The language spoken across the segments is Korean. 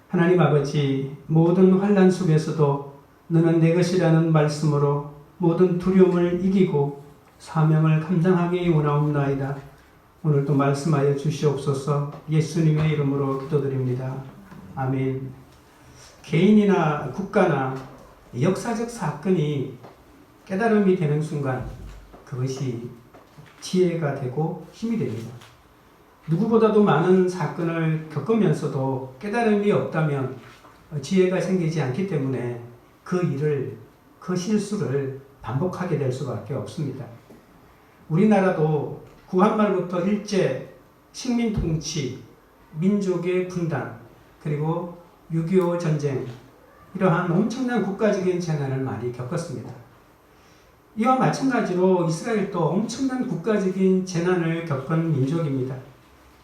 하나님 아버지, 모든 환난 속에서도 너는 내 것이라는 말씀으로 모든 두려움을 이기고 사명을 감당하기 원하옵나이다. 오늘도 말씀하여 주시옵소서. 예수님의 이름으로 기도드립니다. 아멘. 개인이나 국가나 역사적 사건이 깨달음이 되는 순간 그것이 지혜가 되고 힘이 됩니다. 누구보다도 많은 사건을 겪으면서도 깨달음이 없다면 지혜가 생기지 않기 때문에 그 일을, 그 실수를 반복하게 될 수밖에 없습니다. 우리나라도 구한말부터 일제, 식민 통치, 민족의 분단, 그리고 6.25 전쟁, 이러한 엄청난 국가적인 재난을 많이 겪었습니다. 이와 마찬가지로 이스라엘도 엄청난 국가적인 재난을 겪은 민족입니다.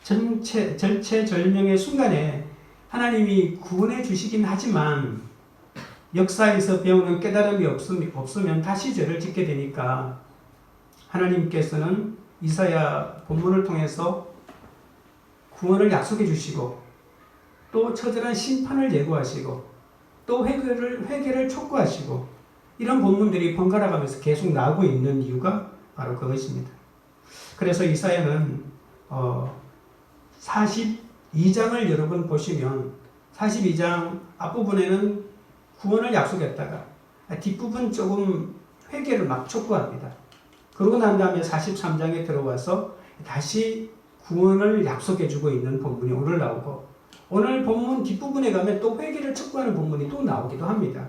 절체절명의 순간에 하나님이 구원해 주시긴 하지만 역사에서 배우는 깨달음이 없으면 다시 죄를 짓게 되니까 하나님께서는 이사야 본문을 통해서 구원을 약속해 주시고 또 처절한 심판을 예고하시고 또 회개를 촉구하시고 이런 본문들이 번갈아 가면서 계속 나오고 있는 이유가 바로 그것입니다. 그래서 이사야는 42장을 여러분 보시면 42장 앞부분에는 구원을 약속했다가 뒷부분 조금 회개를 막 촉구합니다. 그러고 난 다음에 43장에 들어와서 다시 구원을 약속해주고 있는 본문이 오늘 나오고 오늘 본문 뒷부분에 가면 또 회개를 촉구하는 본문이 또 나오기도 합니다.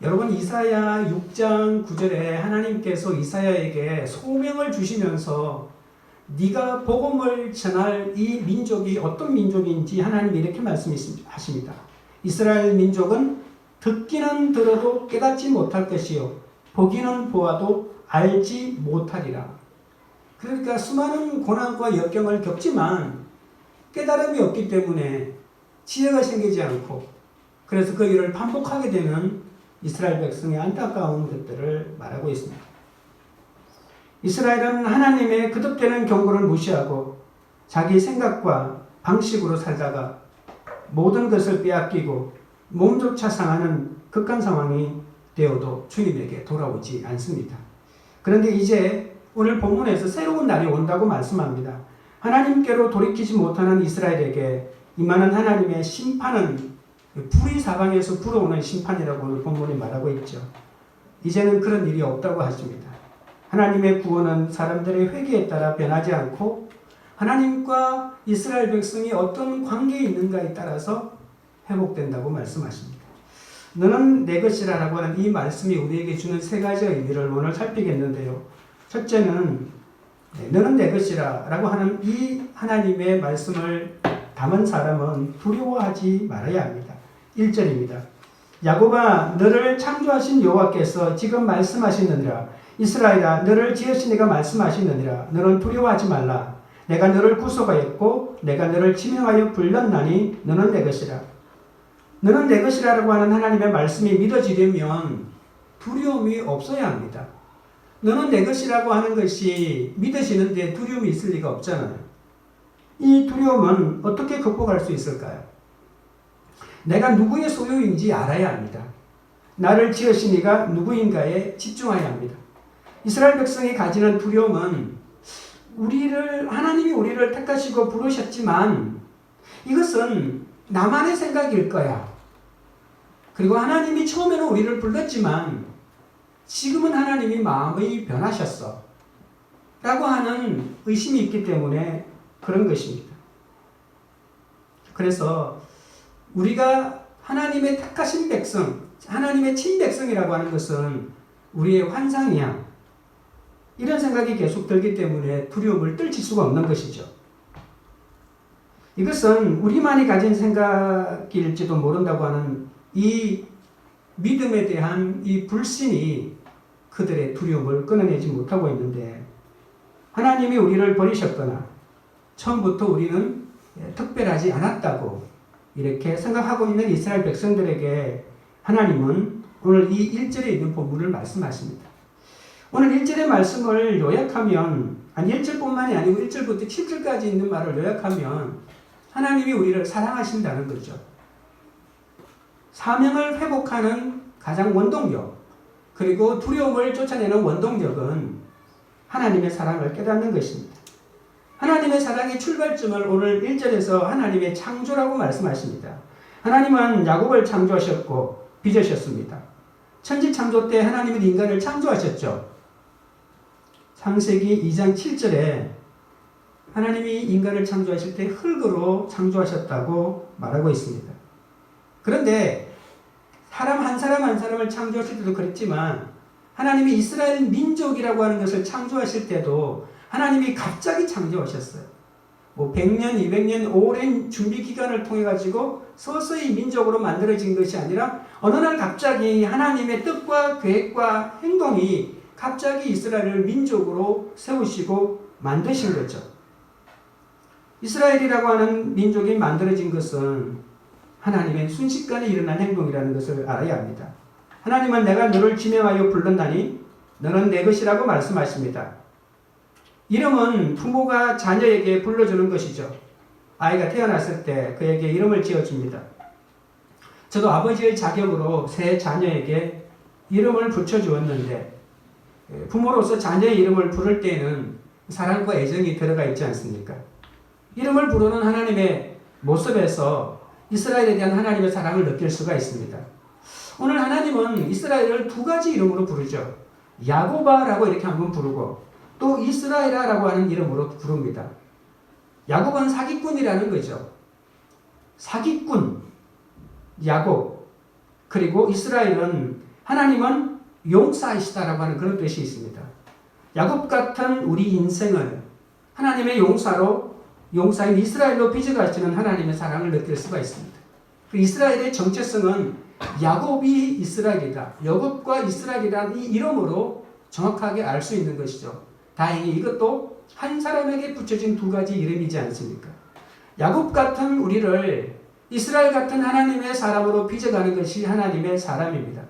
여러분 이사야 6장 9절에 하나님께서 이사야에게 소명을 주시면서 네가 복음을 전할 이 민족이 어떤 민족인지 하나님이 이렇게 말씀하십니다. 이스라엘 민족은 듣기는 들어도 깨닫지 못할 것이요 보기는 보아도 알지 못하리라. 그러니까 수많은 고난과 역경을 겪지만 깨달음이 없기 때문에 지혜가 생기지 않고 그래서 그 일을 반복하게 되는 이스라엘 백성의 안타까운 것들을 말하고 있습니다. 이스라엘은 하나님의 거듭되는 경고를 무시하고 자기 생각과 방식으로 살다가 모든 것을 빼앗기고 몸조차 상하는 극한 상황이 되어도 주님에게 돌아오지 않습니다. 그런데 이제 오늘 본문에서 새로운 날이 온다고 말씀합니다. 하나님께로 돌이키지 못하는 이스라엘에게 임하는 하나님의 심판은 불의 사방에서 불어오는 심판이라고 오늘 본문이 말하고 있죠. 이제는 그런 일이 없다고 하십니다. 하나님의 구원은 사람들의 회개에 따라 변하지 않고 하나님과 이스라엘 백성이 어떤 관계에 있는가에 따라서 회복된다고 말씀하십니다. 너는 내 것이라 라고 하는 이 말씀이 우리에게 주는 세 가지 의미를 오늘 살피겠는데요. 첫째는 너는 내 것이라 라고 하는 이 하나님의 말씀을 담은 사람은 두려워하지 말아야 합니다. 1절입니다. 야곱아 너를 창조하신 여호와께서 지금 말씀하시느니라. 이스라엘아 너를 지으신 이가 말씀하시느니라. 너는 두려워하지 말라. 내가 너를 구속하였고 내가 너를 지명하여 불렀나니 너는 내 것이라. 너는 내 것이라고 하는 하나님의 말씀이 믿어지려면 두려움이 없어야 합니다. 너는 내 것이라고 하는 것이 믿어지는데 두려움이 있을 리가 없잖아요. 이 두려움은 어떻게 극복할 수 있을까요? 내가 누구의 소유인지 알아야 합니다. 나를 지으신 이가 누구인가에 집중해야 합니다. 이스라엘 백성이 가지는 두려움은 하나님이 우리를 택하시고 부르셨지만 이것은 나만의 생각일 거야. 그리고 하나님이 처음에는 우리를 불렀지만 지금은 하나님이 마음이 변하셨어. 라고 하는 의심이 있기 때문에 그런 것입니다. 그래서 우리가 하나님의 택하신 백성, 하나님의 친백성이라고 하는 것은 우리의 환상이야. 이런 생각이 계속 들기 때문에 두려움을 떨칠 수가 없는 것이죠. 이것은 우리만이 가진 생각일지도 모른다고 하는 이 믿음에 대한 이 불신이 그들의 두려움을 끊어내지 못하고 있는데 하나님이 우리를 버리셨거나 처음부터 우리는 특별하지 않았다고 이렇게 생각하고 있는 이스라엘 백성들에게 하나님은 오늘 이 1절에 있는 본문을 말씀하십니다. 오늘 1절의 말씀을 요약하면 1절뿐만이 아니고 1절부터 7절까지 있는 말을 요약하면 하나님이 우리를 사랑하신다는 거죠. 사명을 회복하는 가장 원동력, 그리고 두려움을 쫓아내는 원동력은 하나님의 사랑을 깨닫는 것입니다. 하나님의 사랑의 출발점을 오늘 1절에서 하나님의 창조라고 말씀하십니다. 하나님은 야곱을 창조하셨고 빚으셨습니다. 천지 창조 때 하나님은 인간을 창조하셨죠. 창세기 2장 7절에 하나님이 인간을 창조하실 때 흙으로 창조하셨다고 말하고 있습니다. 그런데 사람 한 사람 한 사람을 창조하실 때도 그랬지만 하나님이 이스라엘 민족이라고 하는 것을 창조하실 때도 하나님이 갑자기 창조하셨어요. 100년, 200년 오랜 준비 기간을 통해 가지고 서서히 민족으로 만들어진 것이 아니라 어느 날 갑자기 하나님의 뜻과 계획과 행동이 갑자기 이스라엘을 민족으로 세우시고 만드신 거죠. 이스라엘이라고 하는 민족이 만들어진 것은 하나님의 순식간에 일어난 행동이라는 것을 알아야 합니다. 하나님은 내가 너를 지명하여 불렀나니 너는 내 것이라고 말씀하십니다. 이름은 부모가 자녀에게 불러주는 것이죠. 아이가 태어났을 때 그에게 이름을 지어줍니다. 저도 아버지의 자격으로 새 자녀에게 이름을 붙여주었는데 부모로서 자녀의 이름을 부를 때에는 사랑과 애정이 들어가 있지 않습니까? 이름을 부르는 하나님의 모습에서 이스라엘에 대한 하나님의 사랑을 느낄 수가 있습니다. 오늘 하나님은 이스라엘을 두 가지 이름으로 부르죠. 야고바라고 이렇게 한번 부르고 또 이스라엘아라고 하는 이름으로 부릅니다. 야곱은 사기꾼이라는 거죠. 사기꾼, 야곱. 그리고 이스라엘은 하나님은 용사이시다라고 하는 그런 뜻이 있습니다. 야곱 같은 우리 인생을 하나님의 용사인 이스라엘로 빚어가시는 하나님의 사랑을 느낄 수가 있습니다. 이스라엘의 정체성은 야곱이 이스라엘이다. 야곱과 이스라엘이라는 이 이름으로 정확하게 알 수 있는 것이죠. 다행히 이것도 한 사람에게 붙여진 두 가지 이름이지 않습니까? 야곱 같은 우리를 이스라엘 같은 하나님의 사람으로 빚어가는 것이 하나님의 사람입니다.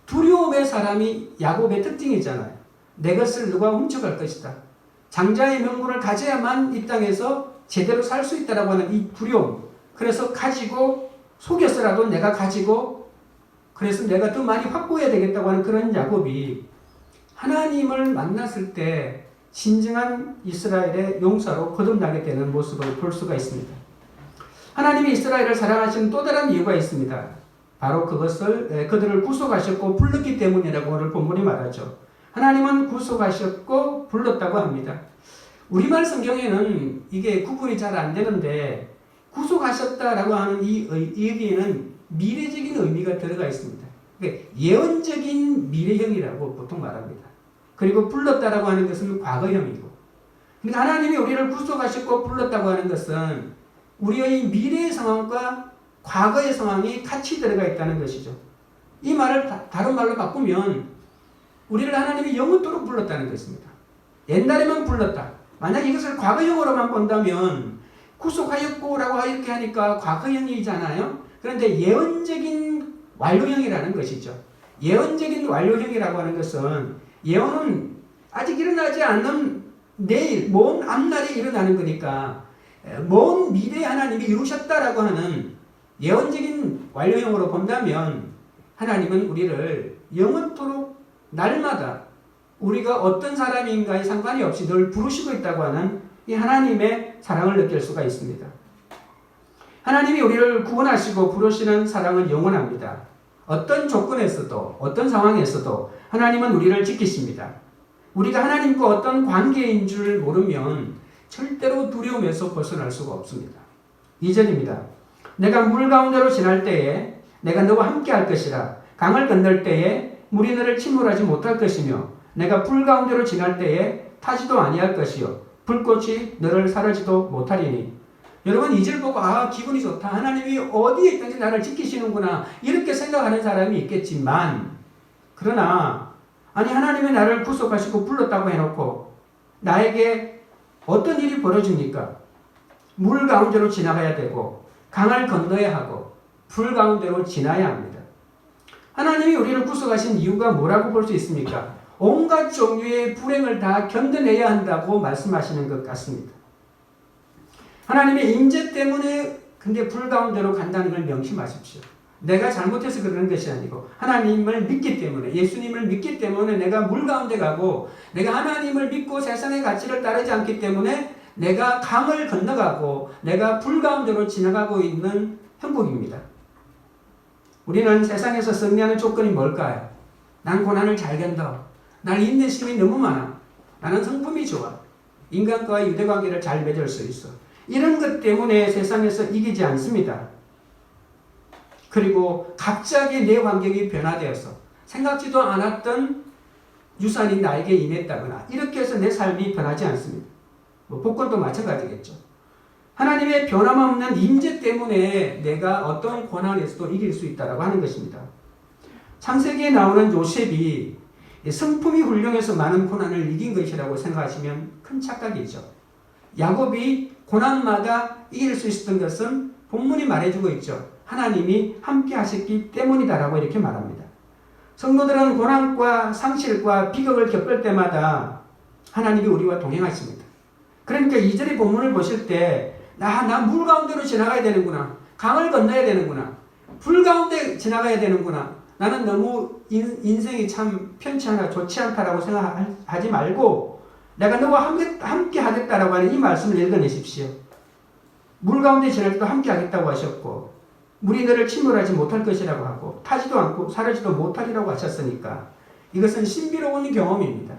두려움의 사람이 야곱의 특징이잖아요. 내 것을 누가 훔쳐갈 것이다. 장자의 명분을 가져야만 이 땅에서 제대로 살 수 있다라고 하는 이 두려움. 그래서 가지고 속여서라도 내가 가지고 그래서 내가 더 많이 확보해야 되겠다고 하는 그런 야곱이 하나님을 만났을 때 진정한 이스라엘의 용사로 거듭나게 되는 모습을 볼 수가 있습니다. 하나님이 이스라엘을 사랑하시는 또 다른 이유가 있습니다. 바로 그것을 그들을 구속하셨고 불렀기 때문이라고 오늘 본문이 말하죠. 하나님은 구속하셨고 불렀다고 합니다. 우리말 성경에는 이게 구분이 잘 안 되는데 구속하셨다라고 하는 이 얘기에는 미래적인 의미가 들어가 있습니다. 그러니까 예언적인 미래형이라고 보통 말합니다. 그리고 불렀다라고 하는 것은 과거형이고. 그러니까 하나님이 우리를 구속하셨고 불렀다고 하는 것은 우리의 미래의 상황과 과거의 상황이 같이 들어가 있다는 것이죠. 이 말을 다른 말로 바꾸면 우리를 하나님이 영원토록 불렀다는 것입니다. 옛날에만 불렀다. 만약 이것을 과거형으로만 본다면 구속하였고라고 이렇게 하니까 과거형이잖아요. 그런데 예언적인 완료형이라는 것이죠. 예언적인 완료형이라고 하는 것은 예언은 아직 일어나지 않는 내일, 먼 앞날에 일어나는 거니까 먼 미래에 하나님이 이루셨다라고 하는 예언적인 완료형으로 본다면 하나님은 우리를 영원토록 날마다 우리가 어떤 사람인가에 상관이 없이 늘 부르시고 있다고 하는 이 하나님의 사랑을 느낄 수가 있습니다. 하나님이 우리를 구원하시고 부르시는 사랑은 영원합니다. 어떤 조건에서도 어떤 상황에서도 하나님은 우리를 지키십니다. 우리가 하나님과 어떤 관계인 줄 모르면 절대로 두려움에서 벗어날 수가 없습니다. 2절입니다. 내가 물 가운데로 지날 때에 내가 너와 함께 할 것이라. 강을 건널 때에 물이 너를 침몰하지 못할 것이며 내가 불 가운데로 지날 때에 타지도 아니할 것이요 불꽃이 너를 사르지도 못하리니. 여러분 2절 보고 기분이 좋다. 하나님이 어디에 있든지 나를 지키시는구나. 이렇게 생각하는 사람이 있겠지만 그러나 아니 하나님이 나를 구속하시고 불렀다고 해놓고 나에게 어떤 일이 벌어집니까? 물 가운데로 지나가야 되고 강을 건너야 하고 불 가운데로 지나야 합니다. 하나님이 우리를 구속하신 이유가 뭐라고 볼 수 있습니까? 온갖 종류의 불행을 다 견뎌내야 한다고 말씀하시는 것 같습니다. 하나님의 임재 때문에 근데 불 가운데로 간다는 걸 명심하십시오. 내가 잘못해서 그러는 것이 아니고 하나님을 믿기 때문에, 예수님을 믿기 때문에 내가 물 가운데 가고, 내가 하나님을 믿고 세상의 가치를 따르지 않기 때문에 내가 강을 건너가고 내가 불 가운데로 지나가고 있는 형국입니다. 우리는 세상에서 승리하는 조건이 뭘까요? 난 고난을 잘 견뎌. 난 인내심이 너무 많아. 나는 성품이 좋아. 인간과의 유대관계를 잘 맺을 수 있어. 이런 것 때문에 세상에서 이기지 않습니다. 그리고 갑자기 내 환경이 변화되어서 생각지도 않았던 유산이 나에게 임했다거나 이렇게 해서 내 삶이 변하지 않습니다. 복권도 마찬가지겠죠. 하나님의 변함없는 임재 때문에 내가 어떤 고난에서도 이길 수 있다고 하는 것입니다. 창세기에 나오는 요셉이 성품이 훌륭해서 많은 고난을 이긴 것이라고 생각하시면 큰 착각이죠. 야곱이 고난마다 이길 수 있었던 것은 본문이 말해주고 있죠. 하나님이 함께 하셨기 때문이다라고 이렇게 말합니다. 성도들은 고난과 상실과 비극을 겪을 때마다 하나님이 우리와 동행하십니다. 그러니까 2절의 본문을 보실 때 나 물 가운데로 지나가야 되는구나. 강을 건너야 되는구나. 불 가운데 지나가야 되는구나. 나는 너무 인생이 참 편치 않아 좋지 않다라고 생각하지 말고 내가 너와 함께 하겠다라고 하는 이 말씀을 읽어내십시오. 물 가운데 지날 때도 함께 하겠다고 하셨고 물이 너를 침몰하지 못할 것이라고 하고 타지도 않고 사르지도 못하리라고 하셨으니까 이것은 신비로운 경험입니다.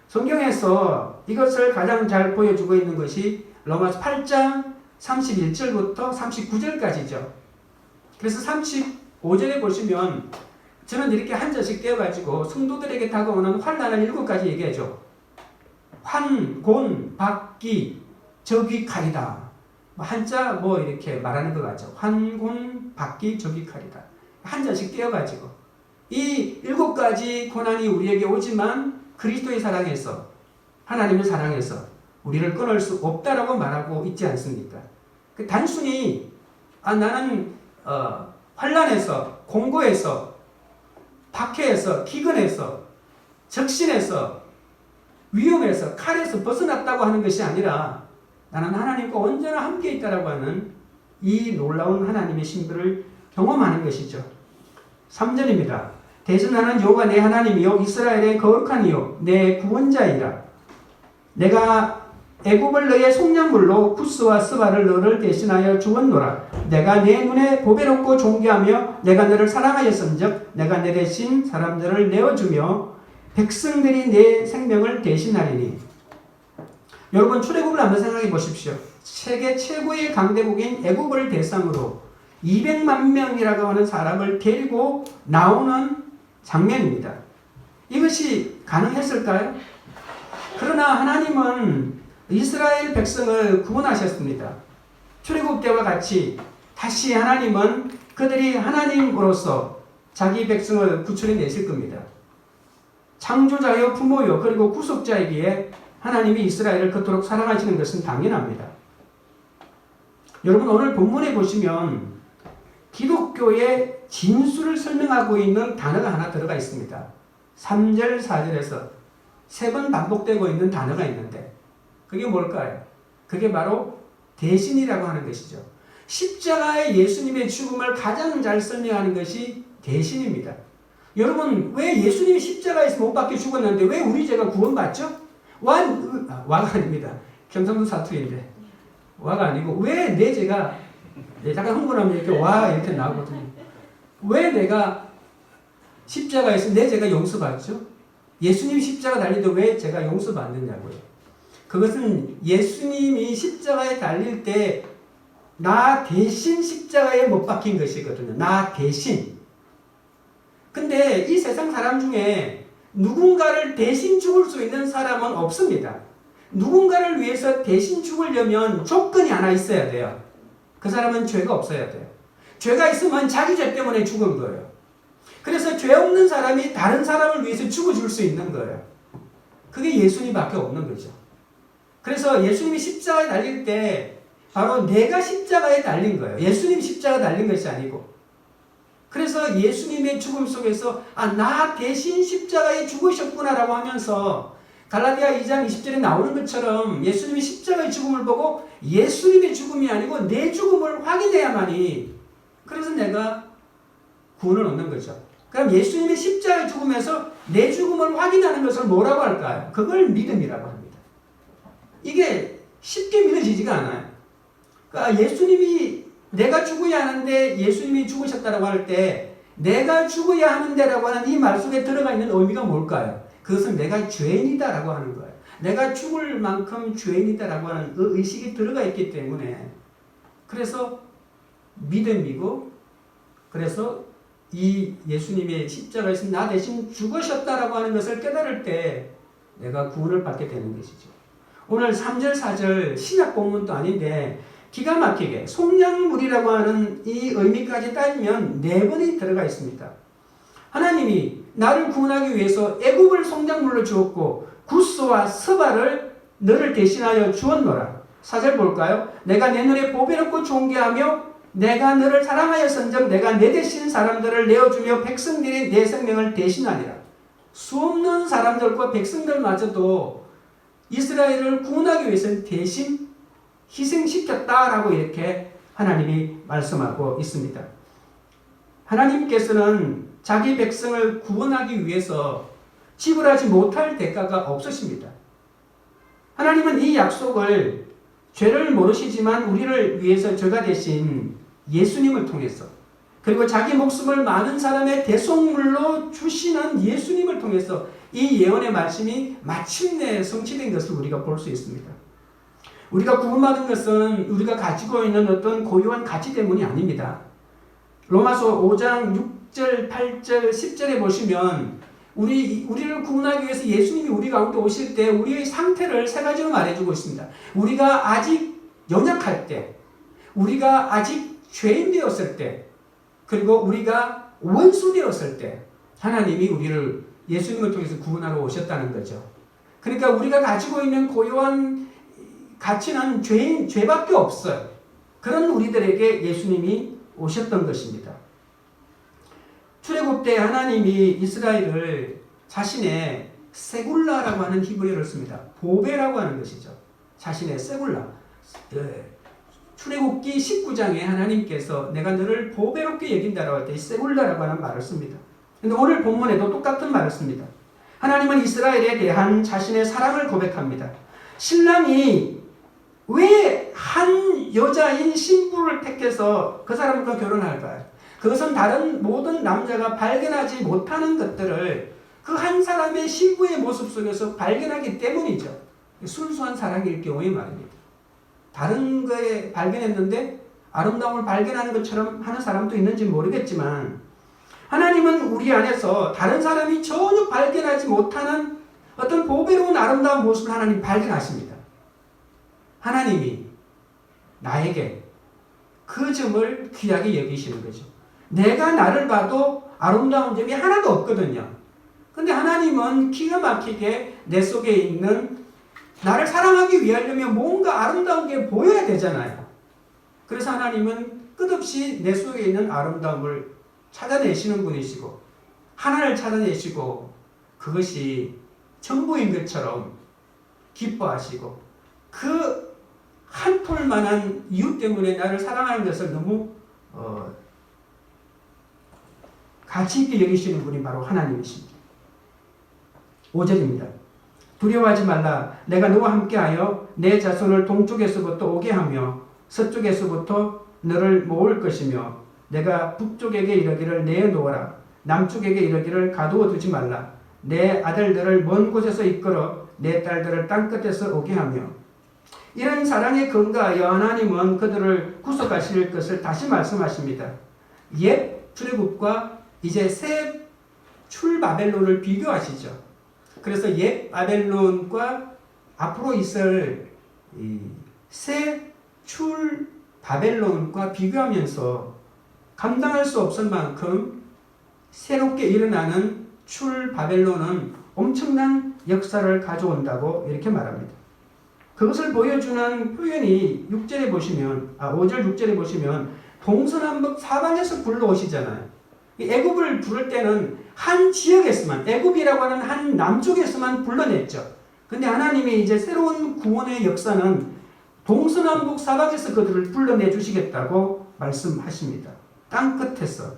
성경에서 이것을 가장 잘 보여주고 있는 것이 로마서 8장 31절부터 39절까지죠. 그래서 35절에 보시면 저는 이렇게 한 절씩 떼어가지고 성도들에게 다가오는 환난을 7가지 얘기하죠. 환, 곤, 박기, 적이 칼이다. 한자 이렇게 말하는 것 같죠. 환, 곤, 박기, 적이 칼이다. 한 절씩 떼어가지고 이 7가지 고난이 우리에게 오지만 그리스도의 사랑에서 하나님의 사랑에서 우리를 끊을 수 없다라고 말하고 있지 않습니까? 단순히 나는 환난에서, 공고에서, 박해에서, 기근에서, 적신에서, 위험에서, 칼에서 벗어났다고 하는 것이 아니라 나는 하나님과 언제나 함께 있다라고 하는 이 놀라운 하나님의 신비를 경험하는 것이죠. 3절입니다. 대신 나는 여호와 내 하나님이요 이스라엘의 거룩한 이요 내 구원자이라. 내가 애굽을 너의 속량물로 구스와 스바를 너를 대신하여 주었노라. 내가 내 눈에 보배롭고 존귀하며 내가 너를 사랑하였은즉 내가 내 대신 사람들을 내어주며 백성들이 내 생명을 대신하리니. 여러분 출애굽을 한번 생각해 보십시오. 세계 최고의 강대국인 애굽을 대상으로 200만 명이라고 하는 사람을 데리고 나오는 장면입니다. 이것이 가능했을까요? 그러나 하나님은 이스라엘 백성을 구원하셨습니다. 출애굽 때와 같이 다시 하나님은 그들이 하나님으로서 자기 백성을 구출해 내실 겁니다. 창조자요 부모요 그리고 구속자이기에 하나님이 이스라엘을 그토록 사랑하시는 것은 당연합니다. 여러분 오늘 본문에 보시면 기독교의 진수를 설명하고 있는 단어가 하나 들어가 있습니다. 3절 4절에서 3번 반복되고 있는 단어가 있는데 그게 뭘까요? 그게 바로 대신이라고 하는 것이죠. 십자가의 예수님의 죽음을 가장 잘 설명하는 것이 대신입니다. 여러분 왜 예수님이 십자가에서 못 박혀 죽었는데 왜 우리 죄가 구원받죠? 와가 아닙니다. 경상도 사투리인데 와가 아니고 왜 내 죄가 잠깐 흥분하면 이렇게 와 이렇게 나오거든요. 왜 내가 십자가에서 내 죄가 용서받죠? 예수님이 십자가 달리도 왜 제가 용서받느냐고요. 그것은 예수님이 십자가에 달릴 때 나 대신 십자가에 못 박힌 것이거든요. 나 대신. 근데 이 세상 사람 중에 누군가를 대신 죽을 수 있는 사람은 없습니다. 누군가를 위해서 대신 죽으려면 조건이 하나 있어야 돼요. 그 사람은 죄가 없어야 돼요. 죄가 있으면 자기 죄 때문에 죽은 거예요. 그래서 죄 없는 사람이 다른 사람을 위해서 죽어줄 수 있는 거예요. 그게 예수님밖에 없는 거죠. 그래서 예수님이 십자가에 달릴 때 바로 내가 십자가에 달린 거예요. 예수님이 십자가에 달린 것이 아니고. 그래서 예수님의 죽음 속에서 나 대신 십자가에 죽으셨구나라고 하면서 갈라디아 2장 20절에 나오는 것처럼 예수님이 십자가의 죽음을 보고 예수님의 죽음이 아니고 내 죽음을 확인해야만이 그래서 내가 구원을 얻는 거죠. 그럼 예수님의 십자가의 죽음에서 내 죽음을 확인하는 것을 뭐라고 할까요? 그걸 믿음이라고 합니다. 이게 쉽게 믿어지지가 않아요. 그러니까 예수님이 내가 죽어야 하는데 예수님이 죽으셨다고 할 때 내가 죽어야 하는데라고 하는 이 말 속에 들어가 있는 의미가 뭘까요? 그것은 내가 죄인이다라고 하는 거예요. 내가 죽을 만큼 죄인이다라고 하는 그 의식이 들어가 있기 때문에 그래서 믿음이고 그래서 이 예수님의 십자가에서 나 대신 죽으셨다라고 하는 것을 깨달을 때 내가 구원을 받게 되는 것이죠. 오늘 3절 4절 신약 본문도 아닌데 기가 막히게 속량물이라고 하는 이 의미까지 따지면 4번이 들어가 있습니다. 하나님이 나를 구원하기 위해서 애굽을 속량물로 주었고 구스와 스바를 너를 대신하여 주었노라. 4절 볼까요? 내가 내 눈에 보배롭고 존귀하며 내가 너를 사랑하였은즉 내가 내 대신 사람들을 내어주며 백성들이 내 생명을 대신하리라. 수없는 사람들과 백성들마저도 이스라엘을 구원하기 위해서 대신 희생시켰다라고 이렇게 하나님이 말씀하고 있습니다. 하나님께서는 자기 백성을 구원하기 위해서 지불하지 못할 대가가 없으십니다. 하나님은 이 약속을 죄를 모르시지만 우리를 위해서 죄가 되신 예수님을 통해서 그리고 자기 목숨을 많은 사람의 대속물로 주시는 예수님을 통해서 이 예언의 말씀이 마침내 성취된 것을 우리가 볼 수 있습니다. 우리가 구원받은 것은 우리가 가지고 있는 어떤 고유한 가치 때문이 아닙니다. 로마서 5장 6절, 8절, 10절에 보시면 우리를 구원하기 위해서 예수님이 우리 가운데 오실 때 우리의 상태를 세 가지로 말해주고 있습니다. 우리가 아직 연약할 때, 우리가 아직 죄인 되었을 때, 그리고 우리가 원수 되었을 때 하나님이 우리를 예수님을 통해서 구원하러 오셨다는 거죠. 그러니까 우리가 가지고 있는 고유한 가치는 죄밖에 없어요. 그런 우리들에게 예수님이 오셨던 것입니다. 출애굽 때 하나님이 이스라엘을 자신의 세굴라라고 하는 히브리어를 씁니다. 보배라고 하는 것이죠. 자신의 세굴라. 출애굽기 19장에 하나님께서 내가 너를 보배롭게 여긴다라고 할 때 세굴라라고 하는 말을 씁니다. 근데 오늘 본문에도 똑같은 말을 씁니다. 하나님은 이스라엘에 대한 자신의 사랑을 고백합니다. 신랑이 왜 한 여자인 신부를 택해서 그 사람과 결혼할까요? 그것은 다른 모든 남자가 발견하지 못하는 것들을 그 한 사람의 신부의 모습 속에서 발견하기 때문이죠. 순수한 사랑일 경우에 말입니다. 다른 거에 발견했는데 아름다움을 발견하는 것처럼 하는 사람도 있는지 모르겠지만 하나님은 우리 안에서 다른 사람이 전혀 발견하지 못하는 어떤 보배로운 아름다운 모습을 하나님 발견하십니다. 하나님이 나에게 그 점을 귀하게 여기시는 거죠. 내가 나를 봐도 아름다운 점이 하나도 없거든요. 근데 하나님은 기가 막히게 내 속에 있는 나를 사랑하기 위하려면 뭔가 아름다운 게 보여야 되잖아요. 그래서 하나님은 끝없이 내 속에 있는 아름다움을 찾아내시는 분이시고 하나를 찾아내시고 그것이 전부인 것처럼 기뻐하시고 그 한 톨만한 이유 때문에 나를 사랑하는 것을 너무 가치 있게 여기시는 분이 바로 하나님이십니다. 5절입니다. 두려워하지 말라. 내가 너와 함께하여 내 자손을 동쪽에서부터 오게 하며 서쪽에서부터 너를 모을 것이며 내가 북쪽에게 이르기를 내어놓아라. 남쪽에게 이르기를 가두어 두지 말라. 내 아들들을 먼 곳에서 이끌어 내 딸들을 땅끝에서 오게 하며 이런 사랑에 근거하여 하나님은 그들을 구속하실 것을 다시 말씀하십니다. 옛 출애굽과 이제 새 출바벨론을 비교하시죠. 그래서 옛 바벨론과 앞으로 있을 새 출바벨론과 비교하면서 감당할 수 없을 만큼 새롭게 일어나는 출바벨론은 엄청난 역사를 가져온다고 이렇게 말합니다. 그것을 보여주는 표현이 6절에 보시면 5절 6절에 보시면 동서남북 사방에서 불러오시잖아요. 애굽을 부를 때는 한 지역에서만 애굽이라고 하는 한 남쪽에서만 불러냈죠. 근데 하나님이 이제 새로운 구원의 역사는 동서남북 사방에서 그들을 불러내 주시겠다고 말씀하십니다. 땅끝에서.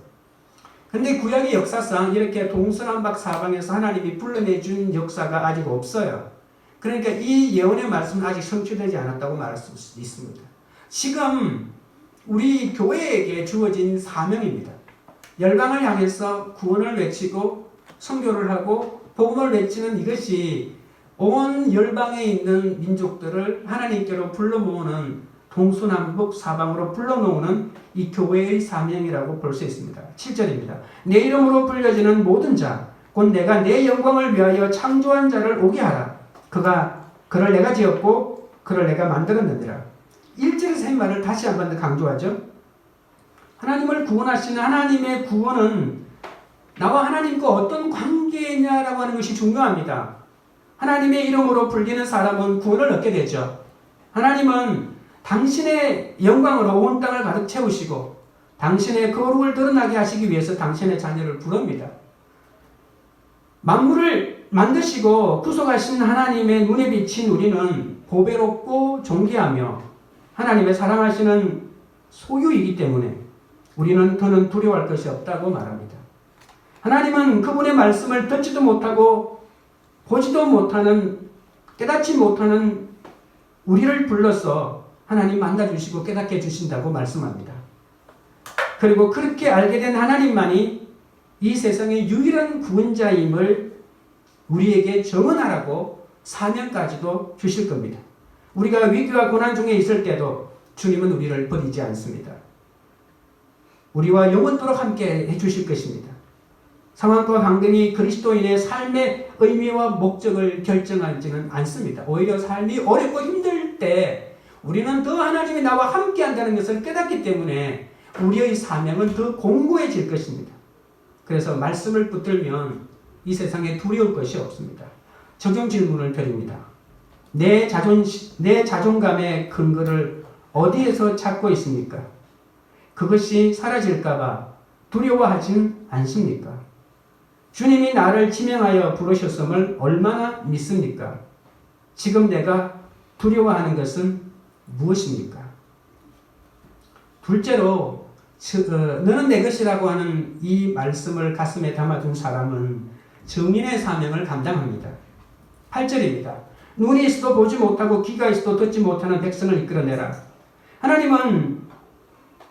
근데 구약의 역사상 이렇게 동서남북 사방에서 하나님이 불러내준 역사가 아직 없어요. 그러니까 이 예언의 말씀은 아직 성취되지 않았다고 말할 수 있습니다. 지금 우리 교회에게 주어진 사명입니다. 열방을 향해서 구원을 외치고 선교를 하고 복음을 외치는 이것이 온 열방에 있는 민족들을 하나님께로 불러 모으는 동서남북 사방으로 불러 모으는 이 교회의 사명이라고 볼 수 있습니다. 7절입니다. 내 이름으로 불려지는 모든 자 곧 내가 내 영광을 위하여 창조한 자를 오게 하라. 그를 내가 지었고 그를 내가 만들었느니라. 1절에서 한 말을 다시 한 번 더 강조하죠. 하나님을 구원하시는 하나님의 구원은 나와 하나님과 어떤 관계냐라고 하는 것이 중요합니다. 하나님의 이름으로 불리는 사람은 구원을 얻게 되죠. 하나님은 당신의 영광으로 온 땅을 가득 채우시고 당신의 거룩을 드러나게 하시기 위해서 당신의 자녀를 부릅니다. 만물을 만드시고 구속하신 하나님의 눈에 비친 우리는 보배롭고 존귀하며 하나님의 사랑하시는 소유이기 때문에 우리는 더는 두려워할 것이 없다고 말합니다. 하나님은 그분의 말씀을 듣지도 못하고 보지도 못하는 깨닫지 못하는 우리를 불러서 하나님 만나주시고 깨닫게 해주신다고 말씀합니다. 그리고 그렇게 알게 된 하나님만이 이 세상의 유일한 구원자임을 우리에게 증언하라고 사명까지도 주실 겁니다. 우리가 위기와 고난 중에 있을 때도 주님은 우리를 버리지 않습니다. 우리와 영원토록 함께 해주실 것입니다. 상황과 환경이 그리스도인의 삶의 의미와 목적을 결정하지는 않습니다. 오히려 삶이 어렵고 힘들 때 우리는 더 하나님이 나와 함께 한다는 것을 깨닫기 때문에 우리의 사명은 더 공고해질 것입니다. 그래서 말씀을 붙들면 이 세상에 두려울 것이 없습니다. 적용 질문을 드립니다. 내 자존감의 근거를 어디에서 찾고 있습니까? 그것이 사라질까봐 두려워하진 않습니까? 주님이 나를 지명하여 부르셨음을 얼마나 믿습니까? 지금 내가 두려워하는 것은 무엇입니까? 둘째로 너는 내 것이라고 하는 이 말씀을 가슴에 담아둔 사람은 증인의 사명을 감당합니다. 8절입니다. 눈이 있어도 보지 못하고 귀가 있어도 듣지 못하는 백성을 이끌어내라. 하나님은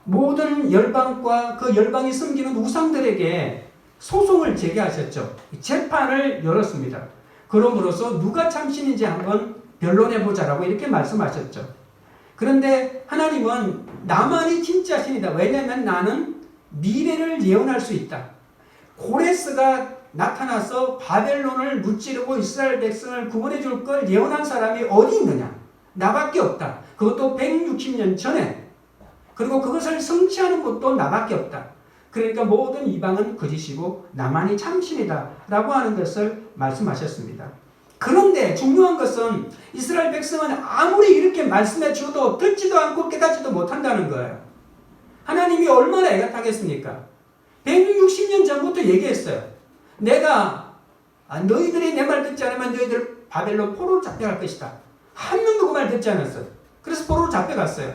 모든 열방과 그 열방이 섬기는 우상들에게 소송을 제기하셨죠. 재판을 열었습니다. 그러므로서 누가 참신인지 한번 변론해보자라고 이렇게 말씀하셨죠. 그런데 하나님은 나만이 진짜 신이다. 왜냐하면 나는 미래를 예언할 수 있다. 고레스가 나타나서 바벨론을 무찌르고 이스라엘 백성을 구원해 줄 걸 예언한 사람이 어디 있느냐? 나밖에 없다. 그것도 160년 전에. 그리고 그것을 성취하는 것도 나밖에 없다. 그러니까 모든 이방은 거짓이고 나만이 참신이다 라고 하는 것을 말씀하셨습니다. 그런데 중요한 것은 이스라엘 백성은 아무리 이렇게 말씀해 줘도 듣지도 않고 깨닫지도 못한다는 거예요. 하나님이 얼마나 애가 타겠습니까? 160년 전부터 얘기했어요. 내가 너희들이 내 말 듣지 않으면 너희들 바벨론 포로로 잡혀갈 것이다. 한 명도 그 말 듣지 않았어요. 그래서 포로로 잡혀갔어요.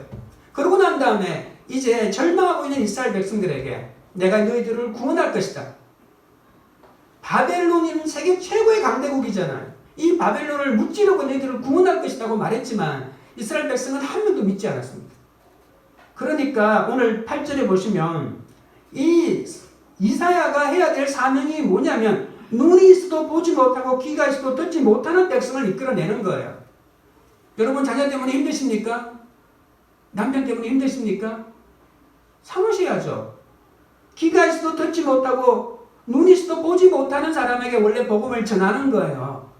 그러고 난 다음에 이제 절망하고 있는 이스라엘 백성들에게 내가 너희들을 구원할 것이다. 바벨론은 세계 최고의 강대국이잖아요. 이 바벨론을 무찌르고 너희들을 구원할 것이라고 말했지만 이스라엘 백성은 한 명도 믿지 않았습니다. 그러니까 오늘 8절에 보시면 이 이사야가 해야 될 사명이 뭐냐면 눈이 있어도 보지 못하고 귀가 있어도 듣지 못하는 백성을 이끌어내는 거예요. 여러분 자녀 때문에 힘드십니까? 남편 때문에 힘드십니까? 참으셔야죠. 귀가 있어도 듣지 못하고 눈이 있어도 보지 못하는 사람에게 원래 복음을 전하는 거예요.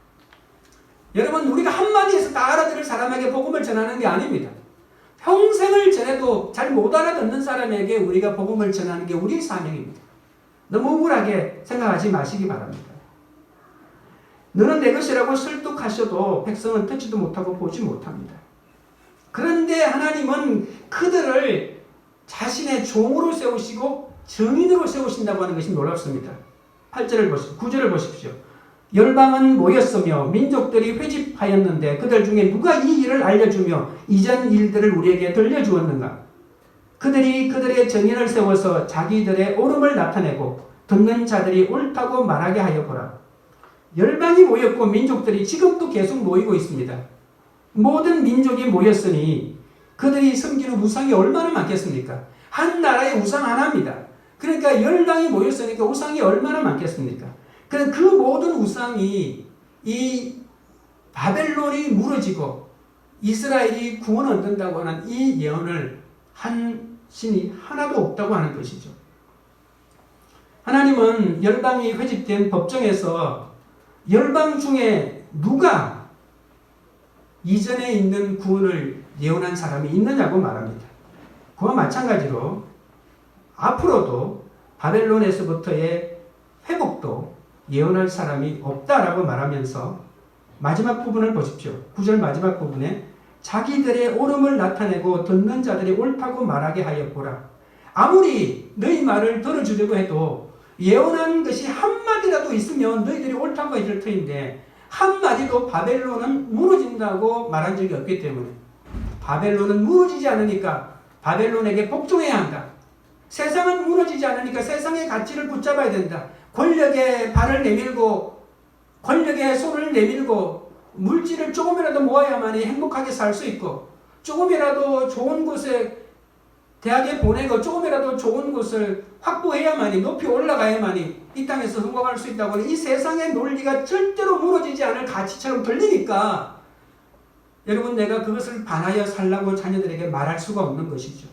여러분 우리가 한마디에서 다 알아들을 사람에게 복음을 전하는 게 아닙니다. 평생을 전해도 잘 못 알아듣는 사람에게 우리가 복음을 전하는 게 우리의 사명입니다. 너무 우울하게 생각하지 마시기 바랍니다. 너는 내 것이라고 설득하셔도 백성은 듣지도 못하고 보지 못합니다. 그런데 하나님은 그들을 자신의 종으로 세우시고 증인으로 세우신다고 하는 것이 놀랍습니다. 8절을 보십시오. 9절을 보십시오. 열방은 모였으며 민족들이 회집하였는데 그들 중에 누가 이 일을 알려주며 이전 일들을 우리에게 들려주었는가? 그들이 그들의 증인을 세워서 자기들의 옳음을 나타내고 듣는 자들이 옳다고 말하게 하여 보라. 열방이 모였고 민족들이 지금도 계속 모이고 있습니다. 모든 민족이 모였으니 그들이 섬기는 우상이 얼마나 많겠습니까? 한 나라의 우상 하나입니다. 그러니까 열방이 모였으니까 우상이 얼마나 많겠습니까? 그 모든 우상이 이 바벨론이 무너지고 이스라엘이 구원을 얻는다고 하는 이 예언을 한 신이 하나도 없다고 하는 것이죠. 하나님은 열방이 회집된 법정에서 열방 중에 누가 이전에 있는 구원을 예언한 사람이 있느냐고 말합니다. 그와 마찬가지로 앞으로도 바벨론에서부터의 회복도 예언할 사람이 없다라고 말하면서 마지막 부분을 보십시오. 9절 마지막 부분에 자기들의 옳음을 나타내고 듣는 자들이 옳다고 말하게 하여 보라. 아무리 너희 말을 들어주려고 해도 예언한 것이 한마디라도 있으면 너희들이 옳다고 해줄 터인데 한마디도 바벨론은 무너진다고 말한 적이 없기 때문에 바벨론은 무너지지 않으니까 바벨론에게 복종해야 한다. 세상은 무너지지 않으니까 세상의 가치를 붙잡아야 된다. 권력에 발을 내밀고 권력에 손을 내밀고 물질을 조금이라도 모아야만이 행복하게 살 수 있고 조금이라도 좋은 곳에 대학에 보내고 조금이라도 좋은 곳을 확보해야만이 높이 올라가야만이 이 땅에서 성공할 수 있다고 하는 이 세상의 논리가 절대로 무너지지 않을 가치처럼 들리니까 여러분 내가 그것을 반하여 살라고 자녀들에게 말할 수가 없는 것이죠.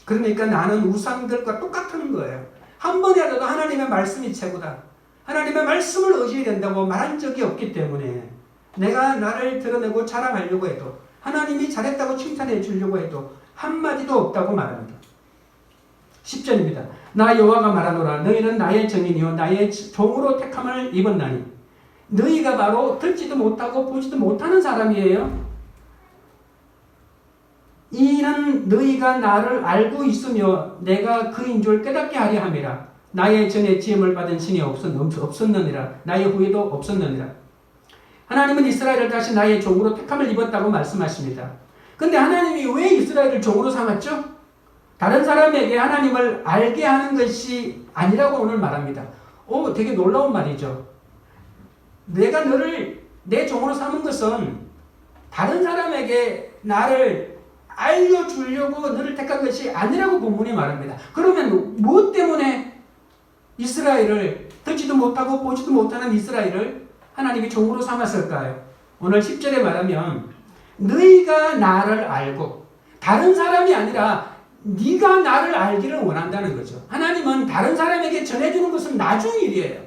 그러니까 나는 우상들과 똑같은 거예요. 한 번이라도 하나님의 말씀이 최고다. 하나님의 말씀을 의지해야 된다고 말한 적이 없기 때문에 내가 나를 드러내고 자랑하려고 해도 하나님이 잘했다고 칭찬해 주려고 해도 한마디도 없다고 말합니다. 10절입니다. 나 여호와가 말하노라. 너희는 나의 증인이요 나의 종으로 택함을 입었나니 너희가 바로 듣지도 못하고 보지도 못하는 사람이에요. 이는 너희가 나를 알고 있으며 내가 그인 줄 깨닫게 하려 함이라. 나의 전에 지음을 받은 신이 없었느니라. 나의 후에도 없었느니라. 하나님은 이스라엘을 다시 나의 종으로 택함을 입었다고 말씀하십니다. 근데 하나님이 왜 이스라엘을 종으로 삼았죠? 다른 사람에게 하나님을 알게 하는 것이 아니라고 오늘 말합니다. 되게 놀라운 말이죠. 내가 너를 내 종으로 삼은 것은 다른 사람에게 나를 알려주려고 너를 택한 것이 아니라고 본문이 말합니다. 그러면 무엇 때문에 이스라엘을 듣지도 못하고 보지도 못하는 이스라엘을 하나님이 종으로 삼았을까요? 오늘 10절에 말하면 너희가 나를 알고 다른 사람이 아니라 네가 나를 알기를 원한다는 거죠. 하나님은 다른 사람에게 전해주는 것은 나중 일이에요.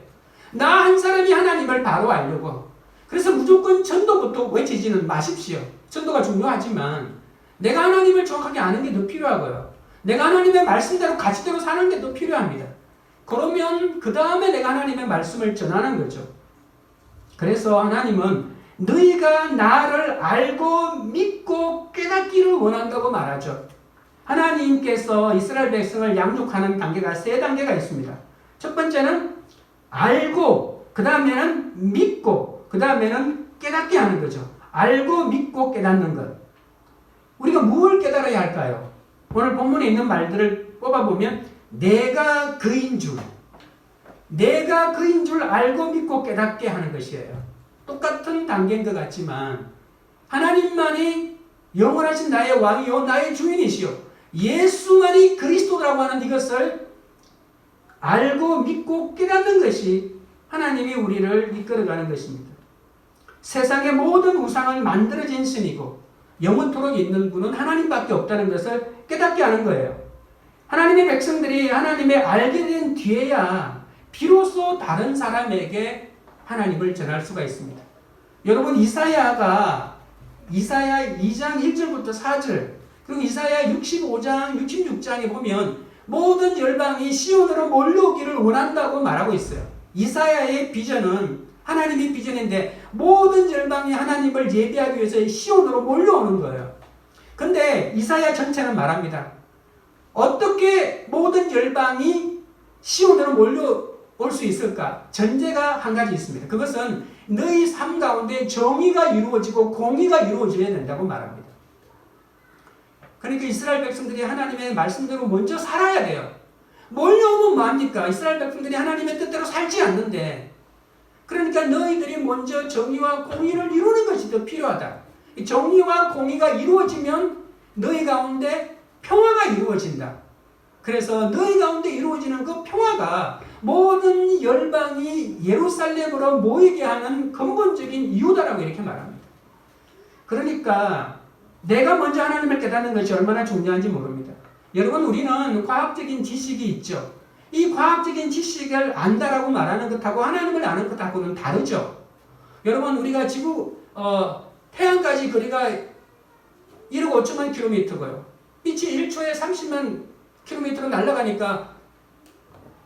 나 한 사람이 하나님을 바로 알려고. 그래서 무조건 전도부터 외치지는 마십시오. 전도가 중요하지만 내가 하나님을 정확하게 아는 게 더 필요하고요. 내가 하나님의 말씀대로 가치대로 사는 게 더 필요합니다. 그러면 그 다음에 내가 하나님의 말씀을 전하는 거죠. 그래서 하나님은 너희가 나를 알고 믿고 깨닫기를 원한다고 말하죠. 하나님께서 이스라엘 백성을 양육하는 단계가 3단계가 있습니다. 첫 번째는 알고, 그 다음에는 믿고, 그 다음에는 깨닫게 하는 거죠. 알고 믿고 깨닫는 것. 우리가 무엇을 깨달아야 할까요? 오늘 본문에 있는 말들을 뽑아보면 내가 그인 줄 알고 믿고 깨닫게 하는 것이에요. 똑같은 단계인 것 같지만 하나님만이 영원하신 나의 왕이요 나의 주인이시요 예수만이 그리스도라고 하는 이것을 알고 믿고 깨닫는 것이 하나님이 우리를 이끌어가는 것입니다. 세상의 모든 우상을 만들어진 신이고 영원토록 있는 분은 하나님밖에 없다는 것을 깨닫게 하는 거예요. 하나님의 백성들이 하나님의 알게 된 뒤에야 비로소 다른 사람에게 하나님을 전할 수가 있습니다. 여러분 이사야 2장 1절부터 4절 그리고 이사야 65장 66장에 보면 모든 열방이 시온으로 몰려오기를 원한다고 말하고 있어요. 이사야의 비전은 하나님의 비전인데 모든 열방이 하나님을 예배하기 위해서 시온으로 몰려오는 거예요. 근데 이사야 전체는 말합니다. 어떻게 모든 열방이 시온으로 몰려올 수 있을까? 전제가 한 가지 있습니다. 그것은 너희 삶 가운데 정의가 이루어지고 공의가 이루어져야 된다고 말합니다. 그러니까 이스라엘 백성들이 하나님의 말씀대로 먼저 살아야 돼요. 몰려오면 뭐합니까? 이스라엘 백성들이 하나님의 뜻대로 살지 않는데, 그러니까 너희들이 먼저 정의와 공의를 이루는 것이 더 필요하다. 정의와 공의가 이루어지면 너희 가운데 평화가 이루어진다. 그래서 너희 가운데 이루어지는 그 평화가 모든 열방이 예루살렘으로 모이게 하는 근본적인 이유다라고 이렇게 말합니다. 그러니까 내가 먼저 하나님을 깨닫는 것이 얼마나 중요한지 모릅니다. 여러분, 우리는 과학적인 지식이 있죠. 이 과학적인 지식을 안다라고 말하는 것하고 하나님을 아는 것하고는 다르죠. 여러분, 우리가 태양까지 거리가 1억 5천만 킬로미터고요. 빛이 1초에 30만 킬로미터로 날아가니까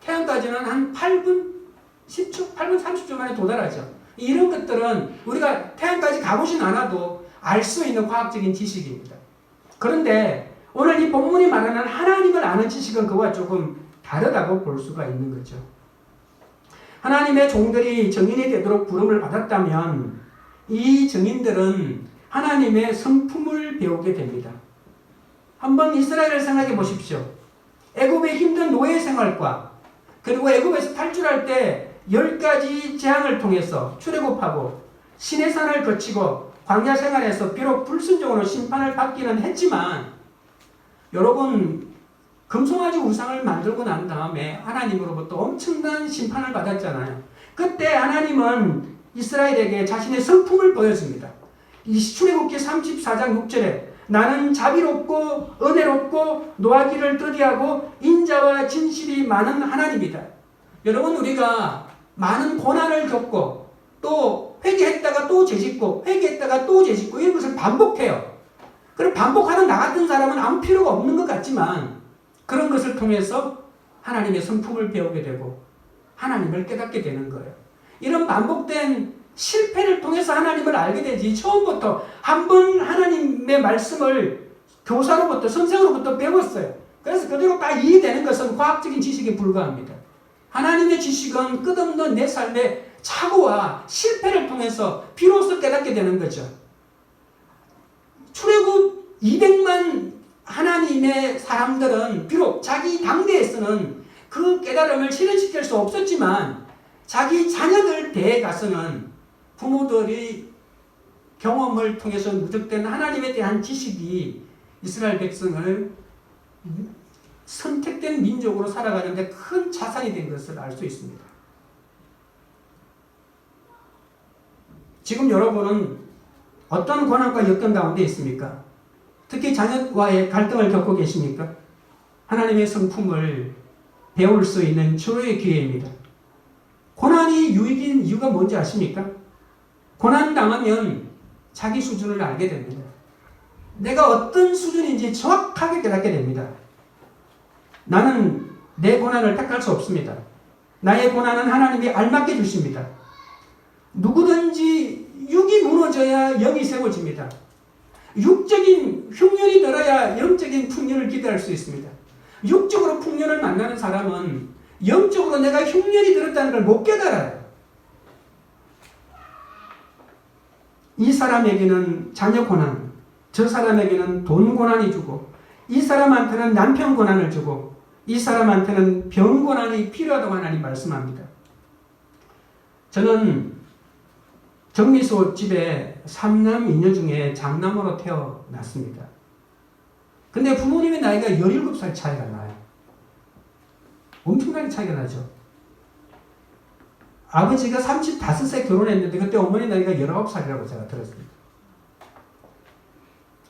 태양까지는 한 8분 10초, 8분 30초 만에 도달하죠. 이런 것들은 우리가 태양까지 가보진 않아도 알 수 있는 과학적인 지식입니다. 그런데 오늘 이 본문이 말하는 하나님을 아는 지식은 그와 조금 다르다고 볼 수가 있는 거죠. 하나님의 종들이 증인이 되도록 부름을 받았다면 이 증인들은 하나님의 성품을 배우게 됩니다. 한번 이스라엘을 생각해 보십시오. 애굽의 힘든 노예 생활과 그리고 애굽에서 탈출할 때 10가지 재앙을 통해서 출애굽하고 시내산을 거치고 광야 생활에서 비록 불순종으로 심판을 받기는 했지만, 여러분, 금송아지 우상을 만들고 난 다음에 하나님으로부터 엄청난 심판을 받았잖아요. 그때 하나님은 이스라엘에게 자신의 성품을 보여줍니다. 이 출애굽기 34장 6절에 나는 자비롭고 은혜롭고 노하기를 더디하고 인자와 진실이 많은 하나님이다. 여러분, 우리가 많은 고난을 겪고 또 회개했다가 또 죄짓고 회개했다가 또 죄짓고 이런 것을 반복해요. 그럼 반복하는 나 같은 사람은 아무 필요가 없는 것 같지만 그런 것을 통해서 하나님의 성품을 배우게 되고 하나님을 깨닫게 되는 거예요. 이런 반복된 실패를 통해서 하나님을 알게 되지, 처음부터 한번 하나님의 말씀을 교사로부터 선생으로부터 배웠어요. 그래서 그대로 다 이해되는 것은 과학적인 지식에 불과합니다. 하나님의 지식은 끝없는 내 삶의 착오와 실패를 통해서 비로소 깨닫게 되는 거죠. 출애굽 200만 하나님의 사람들은 비록 자기 당대에서는 그 깨달음을 실현시킬 수 없었지만 자기 자녀들 대에 가서는 부모들이 경험을 통해서 누적된 하나님에 대한 지식이 이스라엘 백성을 선택된 민족으로 살아가는데 큰 자산이 된 것을 알 수 있습니다. 지금 여러분은 어떤 고난과 역경 가운데 있습니까? 특히 자녀와의 갈등을 겪고 계십니까? 하나님의 성품을 배울 수 있는 최고의 기회입니다. 고난이 유익인 이유가 뭔지 아십니까? 고난 당하면 자기 수준을 알게 됩니다. 내가 어떤 수준인지 정확하게 깨닫게 됩니다. 나는 내 고난을 택할 수 없습니다. 나의 고난은 하나님이 알맞게 주십니다. 누구든지 육이 무너져야 영이 세워집니다. 육적인 흉년이 들어야 영적인 풍년을 기대할 수 있습니다. 육적으로 풍년을 만나는 사람은 영적으로 내가 흉년이 들었다는 걸 못 깨달아요. 이 사람에게는 자녀 고난, 저 사람에게는 돈 고난이 주고, 이 사람한테는 남편 고난을 주고, 이 사람한테는 병 고난이 필요하다고 하나님 말씀합니다. 저는 정미소 집에 3남 2녀 중에 장남으로 태어났습니다. 근데 부모님의 나이가 17살 차이가 나요. 엄청나게 차이가 나죠. 아버지가 35세 결혼했는데 그때 어머니 나이가 19살이라고 제가 들었습니다.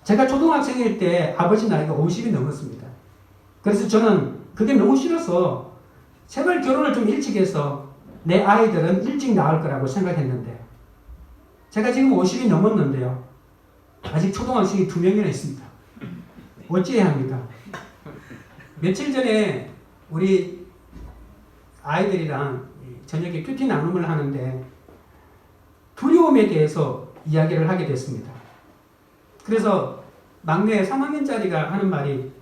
제가 초등학생일 때 아버지 나이가 50이 넘었습니다. 그래서 저는 그게 너무 싫어서 제발 결혼을 좀 일찍 해서 내 아이들은 일찍 낳을 거라고 생각했는데, 제가 지금 50이 넘었는데요. 아직 초등학생이 2명이나 있습니다. 어찌해야 합니까? 며칠 전에 우리 아이들이랑 저녁에 큐티 나눔을 하는데 두려움에 대해서 이야기를 하게 됐습니다. 그래서 막내 3학년짜리가 하는 말이,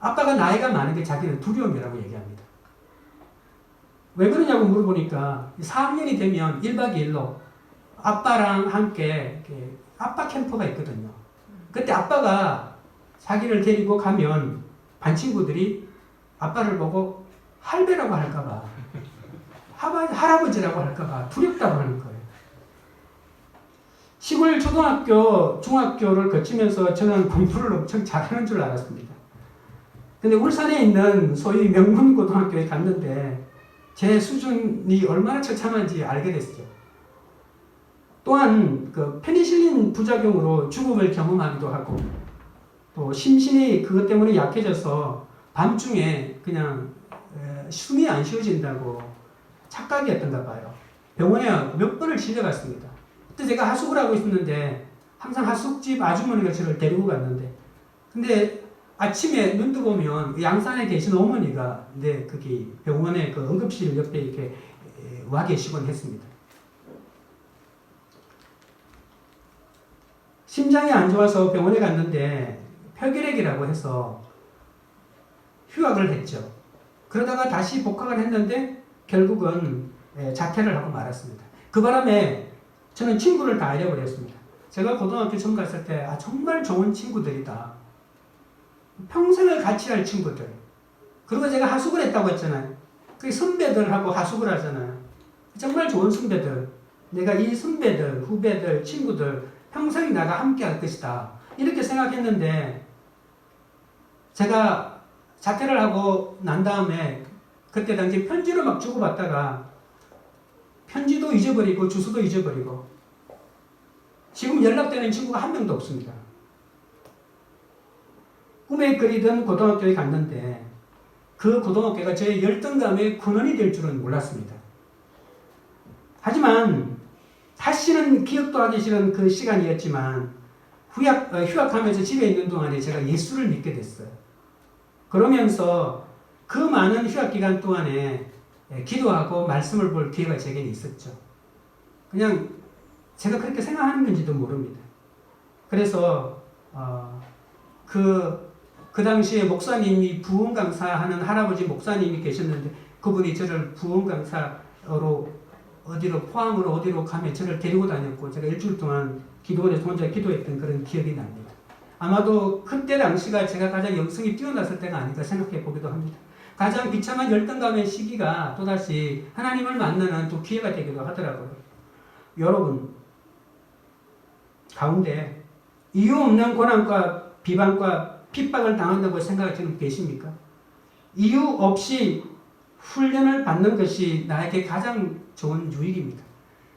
아빠가 나이가 많은 게 자기는 두려움이라고 얘기합니다. 왜 그러냐고 물어보니까 4학년이 되면 1박 2일로 아빠랑 함께 아빠 캠프가 있거든요. 그때 아빠가 자기를 데리고 가면 반 친구들이 아빠를 보고 할배라고 할까봐, 할아버지라고 할까봐 두렵다고 하는 거예요. 시골 초등학교, 중학교를 거치면서 저는 공부를 엄청 잘하는 줄 알았습니다. 근데 울산에 있는 소위 명문고등학교에 갔는데 제 수준이 얼마나 처참한지 알게 됐죠. 또한 그 페니실린 부작용으로 죽음을 경험하기도 하고 또 심신이 그것 때문에 약해져서 밤중에 그냥 숨이 안 쉬어진다고 착각이었던가 봐요. 병원에 몇 번을 실려갔습니다. 그때 제가 하숙을 하고 있었는데 항상 하숙집 아주머니가 저를 데리고 갔는데 근데 아침에 눈 뜨고 보면 양산에 계신 어머니가 거기 병원의 그 응급실 옆에 이렇게 와 계시곤 했습니다. 심장이 안 좋아서 병원에 갔는데 폐결핵이라고 해서 휴학을 했죠. 그러다가 다시 복학을 했는데 결국은 자퇴를 하고 말았습니다. 그 바람에 저는 친구를 다 잃어버렸습니다. 제가 고등학교 처음 갔을 때 정말 좋은 친구들이다. 평생을 같이 할 친구들. 그리고 제가 하숙을 했다고 했잖아요. 그 선배들하고 하숙을 하잖아요. 정말 좋은 선배들. 내가 이 선배들, 후배들, 친구들 평생 나가 함께 할 것이다. 이렇게 생각했는데 제가 자퇴를 하고 난 다음에 그때 당시 편지를 막 주고받다가 편지도 잊어버리고 주소도 잊어버리고 지금 연락되는 친구가 한 명도 없습니다. 꿈에 그리던 고등학교에 갔는데 그 고등학교가 저의 열등감의 근원이 될 줄은 몰랐습니다. 하지만 다시는 기억도 하기 싫은 그 시간이었지만 휴학하면서 집에 있는 동안에 제가 예수를 믿게 됐어요. 그러면서 그 많은 휴학 기간 동안에 기도하고 말씀을 볼 기회가 제게는 있었죠. 그냥 제가 그렇게 생각하는 건지도 모릅니다. 그래서 그 당시에 목사님이 부흥 강사하는 할아버지 목사님이 계셨는데 그분이 저를 부흥 강사로 포항으로 어디로 가면 저를 데리고 다녔고 제가 일주일 동안 기도원에서 혼자 기도했던 그런 기억이 납니다. 아마도 그때 당시가 제가 가장 영성이 뛰어났을 때가 아닐까 생각해 보기도 합니다. 가장 비참한 열등감의 시기가 또다시 하나님을 만나는 또 기회가 되기도 하더라고요. 여러분 가운데 이유 없는 고난과 비방과 핍박을 당한다고 생각하시는 분 계십니까? 이유 없이 훈련을 받는 것이 나에게 가장 좋은 유익입니다.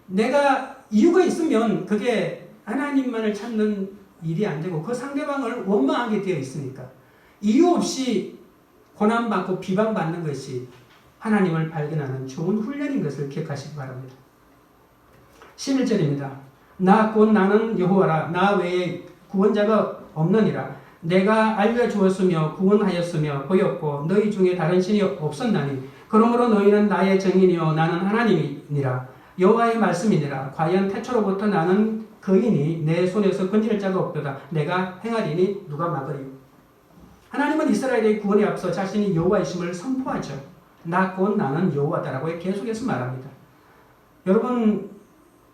내가 이유가 있으면 그게 하나님만을 찾는 일이 안 되고 그 상대방을 원망하게 되어 있으니까 이유 없이 고난받고 비방받는 것이 하나님을 발견하는 좋은 훈련인 것을 기억하시기 바랍니다. 11절입니다. 나 곧 나는 여호와라. 나 외에 구원자가 없느니라. 내가 알려주었으며 구원하였으며 보였고 너희 중에 다른 신이 없었나니 그러므로 너희는 나의 증인이요 나는 하나님이니라. 여호와의 말씀이니라. 과연 태초로부터 나는 거인이 내 손에서 건질 자가 없도다. 내가 행하리니 누가 막으리요. 하나님은 이스라엘의 구원에 앞서 자신이 여호와이심을 선포하죠. 나 곧 나는 여호와다라고 계속해서 말합니다. 여러분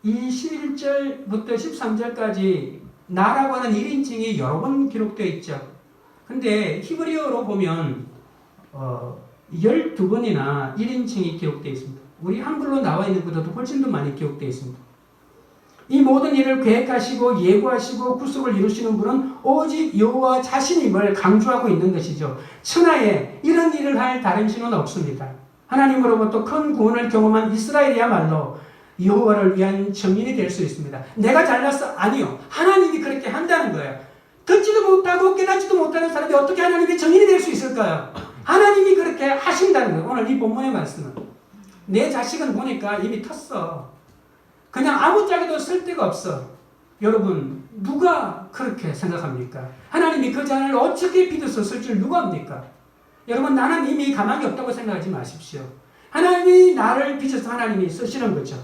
이 11절부터 13절까지 나라고 하는 1인칭이 여러 번 기록되어 있죠. 근데 히브리어로 보면 12번이나 1인칭이 기록되어 있습니다. 우리 한글로 나와 있는 것보다도 훨씬 더 많이 기록되어 있습니다. 이 모든 일을 계획하시고 예고하시고 구속을 이루시는 분은 오직 여호와 자신임을 강조하고 있는 것이죠. 천하에 이런 일을 할 다른 신은 없습니다. 하나님으로부터 큰 구원을 경험한 이스라엘이야말로 여호와를 위한 증인이 될 수 있습니다. 내가 잘났어? 아니요. 하나님이 그렇게 한다는 거예요. 듣지도 못하고 깨닫지도 못하는 사람이 어떻게 하나님의 증인이 될 수 있을까요? 하나님이 그렇게 하신다는 거예요. 오늘 이 본문의 말씀은. 내 자식은 보니까 이미 텄어. 그냥 아무짝에도 쓸 데가 없어. 여러분 누가 그렇게 생각합니까? 하나님이 그 자를 어떻게 빚어서 쓸 줄 누가 압니까? 여러분 나는 이미 가망이 없다고 생각하지 마십시오. 하나님이 나를 빚어서 하나님이 쓰시는 거죠.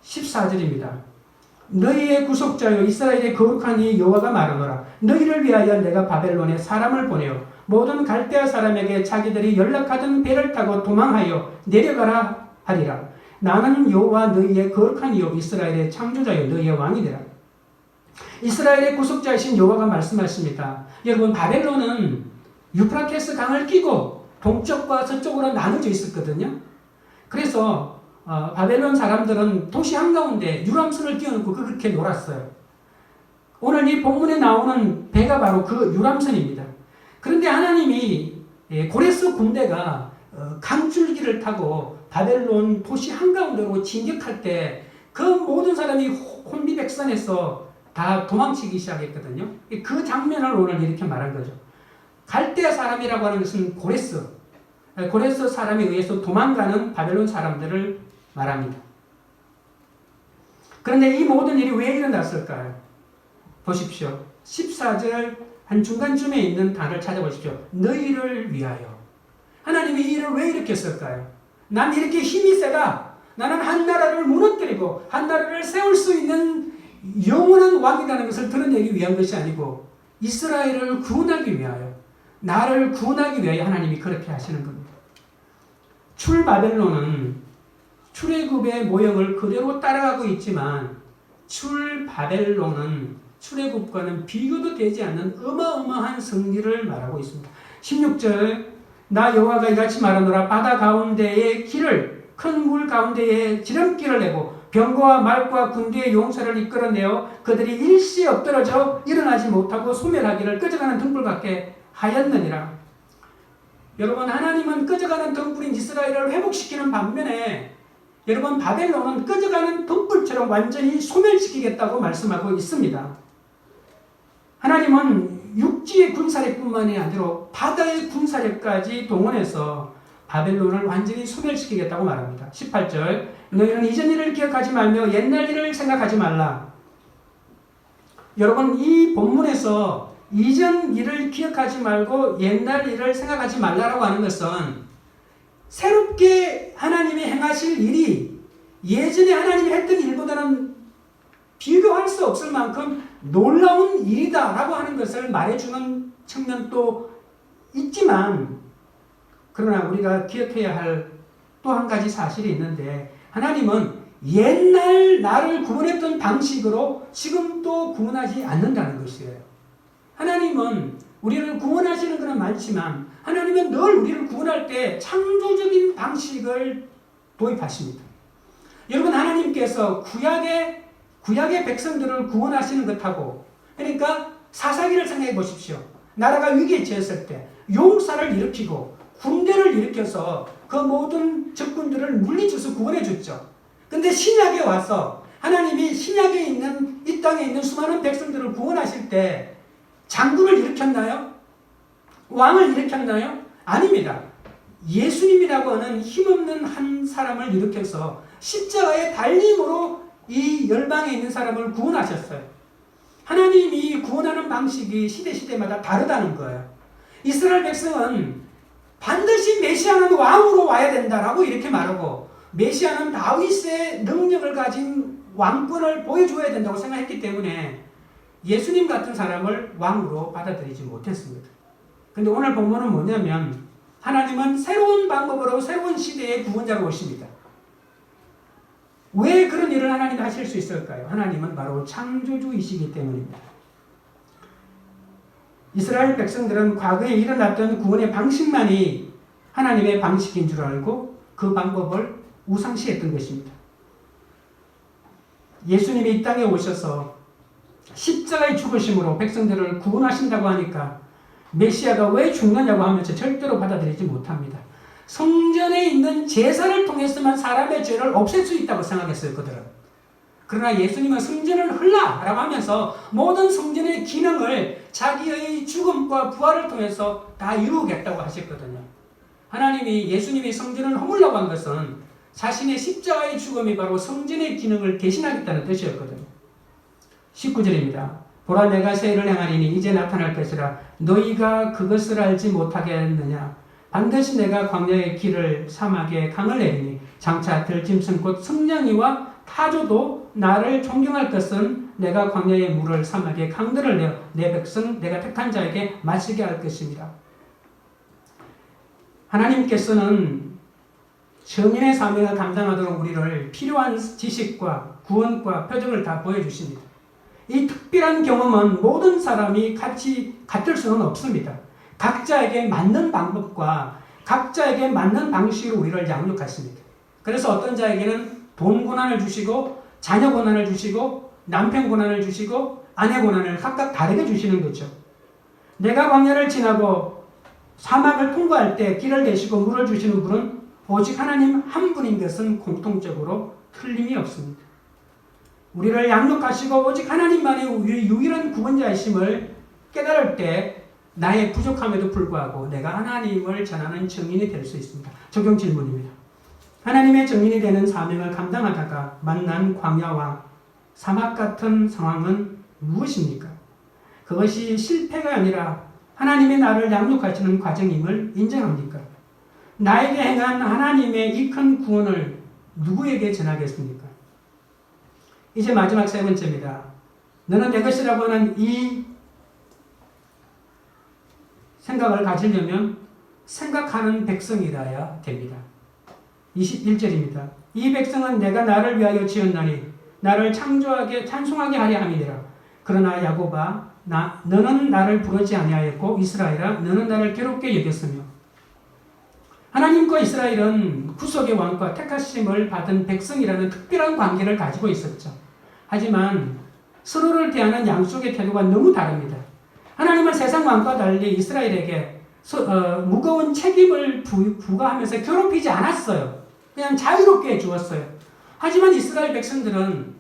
14절입니다. 너희의 구속자여 이스라엘의 거룩한 이 여호와가 말하노라. 너희를 위하여 내가 바벨론에 사람을 보내어 모든 갈대아 사람에게 자기들이 연락하던 배를 타고 도망하여 내려가라 하리라. 나는 여호와 너희의 거룩한 이요 이스라엘의 창조자여 너희의 왕이니라. 이스라엘의 구속자이신 여호와가 말씀하십니다. 여러분 바벨론은 유프라테스 강을 끼고 동쪽과 서쪽으로 나눠져 있었거든요. 그래서 바벨론 사람들은 도시 한가운데 유람선을 띄워놓고 그렇게 놀았어요. 오늘 이 본문에 나오는 배가 바로 그 유람선입니다. 그런데 하나님이 고레스 군대가 강줄기를 타고 바벨론 도시 한가운데로 진격할 때 그 모든 사람이 혼비백산해서 다 도망치기 시작했거든요. 그 장면을 오늘 이렇게 말한 거죠. 갈대 사람이라고 하는 것은 고레스 사람에 의해서 도망가는 바벨론 사람들을 말합니다. 그런데 이 모든 일이 왜 일어났을까요? 보십시오. 14절 한 중간쯤에 있는 단어를 찾아보십시오. 너희를 위하여. 하나님이 이 일을 왜 이렇게 했을까요? 난 이렇게 힘이 세다. 나는 한 나라를 무너뜨리고 한 나라를 세울 수 있는 영원한 왕이라는 것을 드러내기 위한 것이 아니고 이스라엘을 구원하기 위하여, 나를 구원하기 위하여 하나님이 그렇게 하시는 겁니다. 출바벨론은 출애굽의 모형을 그대로 따라가고 있지만 출바벨론은 출애굽과는 비교도 되지 않는 어마어마한 승리를 말하고 있습니다. 16절 나 여호와가 이같이 말하노라. 바다 가운데의 길을 큰 물 가운데에 지름길을 내고 병거와 말과 군대의 용사를 이끌어내어 그들이 일시에 엎드러져 일어나지 못하고 소멸하기를 꺼져가는 등불 같게 하였느니라. 여러분, 하나님은 꺼져가는 등불인 이스라엘을 회복시키는 반면에 여러분, 바벨론은 꺼져가는 등불처럼 완전히 소멸시키겠다고 말씀하고 있습니다. 하나님은 육지의 군사력뿐만이 아니라 바다의 군사력까지 동원해서 바벨론을 완전히 소멸시키겠다고 말합니다. 18절 너희는 이전 일을 기억하지 말며 옛날 일을 생각하지 말라. 여러분, 이 본문에서 이전 일을 기억하지 말고 옛날 일을 생각하지 말라라고 하는 것은 새롭게 하나님이 행하실 일이 예전에 하나님이 했던 일보다는 비교할 수 없을 만큼 놀라운 일이다라고 하는 것을 말해주는 측면도 있지만, 그러나 우리가 기억해야 할 또 한 가지 사실이 있는데, 하나님은 옛날 나를 구원했던 방식으로 지금도 구원하지 않는다는 것이에요. 하나님은 우리를 구원하시는 것은 많지만 하나님은 늘 우리를 구원할 때 창조적인 방식을 도입하십니다. 여러분, 하나님께서 구약의 백성들을 구원하시는 것하고, 그러니까 사사기를 생각해 보십시오. 나라가 위기에 처했을 때 용사를 일으키고 군대를 일으켜서 그 모든 적군들을 물리쳐서 구원해 줬죠. 근데 신약에 와서 하나님이 신약에 있는 이 땅에 있는 수많은 백성들을 구원하실 때 장군을 일으켰나요? 왕을 일으켰나요? 아닙니다. 예수님이라고 하는 힘없는 한 사람을 일으켜서 십자가의 달림으로 이 열방에 있는 사람을 구원하셨어요. 하나님이 구원하는 방식이 시대마다 다르다는 거예요. 이스라엘 백성은 반드시 메시아는 왕으로 와야 된다라고 이렇게 말하고, 메시아는 다윗의 능력을 가진 왕권을 보여줘야 된다고 생각했기 때문에 예수님 같은 사람을 왕으로 받아들이지 못했습니다. 그런데 오늘 본문은 뭐냐면, 하나님은 새로운 방법으로 새로운 시대의 구원자로 오십니다. 왜 그런 일을 하나님이 하실 수 있을까요? 하나님은 바로 창조주이시기 때문입니다. 이스라엘 백성들은 과거에 일어났던 구원의 방식만이 하나님의 방식인 줄 알고 그 방법을 우상시했던 것입니다. 예수님이 이 땅에 오셔서 십자가의 죽으심으로 백성들을 구원하신다고 하니까 메시아가 왜 죽느냐고 하면서 절대로 받아들이지 못합니다. 성전에 있는 제사를 통해서만 사람의 죄를 없앨 수 있다고 생각했어요, 그들은. 그러나 예수님은 성전을 헐라라고 하면서 모든 성전의 기능을 자기의 죽음과 부활을 통해서 다 이루겠다고 하셨거든요. 하나님이 예수님이 성전을 허물라고 한 것은 자신의 십자가의 죽음이 바로 성전의 기능을 대신하겠다는 뜻이었거든요. 19절입니다. 보라, 내가 새 일을 행하리니 이제 나타날 것이라. 너희가 그것을 알지 못하겠느냐. 반드시 내가 광야의 길을 사막에 강을 내리니 장차 들짐승 곧 승냥이와 타조도 나를 존경할 것은 내가 광야의 물을 사막에 강들을 내어 내 백성 내가 택한 자에게 마시게 할 것입니다. 하나님께서는 정인의 사명을 감당하도록 우리를 필요한 지식과 구원과 표적을 다 보여주십니다. 이 특별한 경험은 모든 사람이 같이 같을 수는 없습니다. 각자에게 맞는 방법과 각자에게 맞는 방식으로 우리를 양육하십니다. 그래서 어떤 자에게는 돈 고난을 주시고 자녀 고난을 주시고 남편 고난을 주시고 아내 고난을 각각 다르게 주시는 거죠. 내가 광야를 지나고 사막을 통과할 때 길을 내시고 물을 주시는 분은 오직 하나님 한 분인 것은 공통적으로 틀림이 없습니다. 우리를 양육하시고 오직 하나님만의 유일한 구원자이심을 깨달을 때 나의 부족함에도 불구하고 내가 하나님을 전하는 증인이 될 수 있습니다. 적용 질문입니다. 하나님의 증인이 되는 사명을 감당하다가 만난 광야와 사막 같은 상황은 무엇입니까? 그것이 실패가 아니라 하나님의 나를 양육하시는 과정임을 인정합니까? 나에게 행한 하나님의 이 큰 구원을 누구에게 전하겠습니까? 이제 마지막 세 번째입니다. 너는 내 것이라고 하는 이 생각을 가지려면 생각하는 백성이라야 됩니다. 21절입니다. 이 백성은 내가 나를 위하여 지었나니 나를 찬송하게 하려 함이니라. 그러나 야곱아 너는 나를 부르지 아니하였고 이스라엘아 너는 나를 괴롭게 여겼으며. 하나님과 이스라엘은 구속의 왕과 택하심을 받은 백성이라는 특별한 관계를 가지고 있었죠. 하지만 서로를 대하는 양쪽의 태도가 너무 다릅니다. 하나님은 세상 왕과 달리 이스라엘에게 무거운 책임을 부과하면서 괴롭히지 않았어요. 그냥 자유롭게 해주었어요. 하지만 이스라엘 백성들은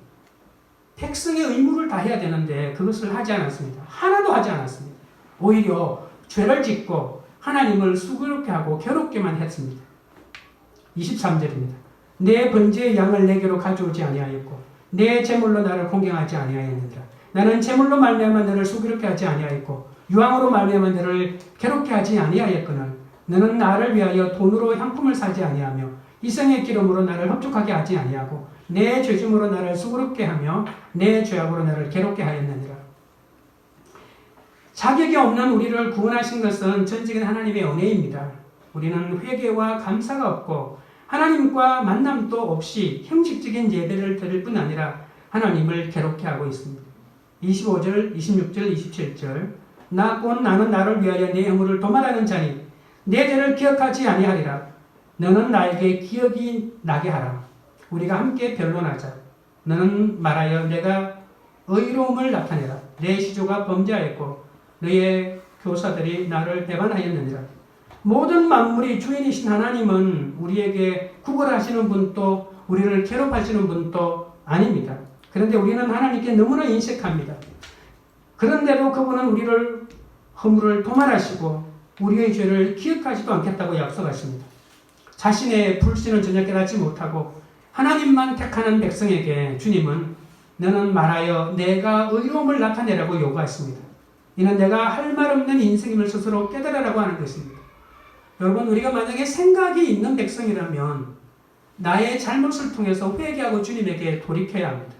백성의 의무를 다해야 되는데 그것을 하지 않았습니다. 하나도 하지 않았습니다. 오히려 죄를 짓고 하나님을 수고롭게 하고 괴롭게만 했습니다. 23절입니다. 내 번제의 양을 내게로 가져오지 아니하였고 내 제물로 나를 공경하지 아니하였느니라. 나는 제물로 말미암아 너를 수고롭게 하지 아니하였고 유황으로 말미암아 너를 괴롭게 하지 아니하였거늘 너는 나를 위하여 돈으로 향품을 사지 아니하며 이성의 기름으로 나를 흡족하게 하지 아니하고 내 죄짐으로 나를 수고롭게 하며 내 죄악으로 나를 괴롭게 하였느니라. 자격이 없는 우리를 구원하신 것은 전적인 하나님의 은혜입니다. 우리는 회개와 감사가 없고 하나님과 만남도 없이 형식적인 예배를 드릴 뿐 아니라 하나님을 괴롭게 하고 있습니다. 25절, 26절, 27절 나는 나를 위하여 내 허물을 도말하는 자니 내 죄를 기억하지 아니하리라. 너는 나에게 기억이 나게 하라. 우리가 함께 변론하자. 너는 말하여 내가 의로움을 나타내라. 내 시조가 범죄하였고 너의 교사들이 나를 배반하였느니라. 모든 만물이 주인이신 하나님은 우리에게 구걸하시는 분도 우리를 괴롭하시는 분도 아닙니다. 그런데 우리는 하나님께 너무나 인색합니다. 그런데도 그분은 우리를 허물을 도말하시고 우리의 죄를 기억하지도 않겠다고 약속하십니다. 자신의 불신을 전혀 깨닫지 못하고 하나님만 택하는 백성에게 주님은 너는 말하여 내가 의로움을 나타내라고 요구하십니다. 이는 내가 할 말 없는 인생임을 스스로 깨달으라고 하는 것입니다. 여러분, 우리가 만약에 생각이 있는 백성이라면 나의 잘못을 통해서 회개하고 주님에게 돌이켜야 합니다.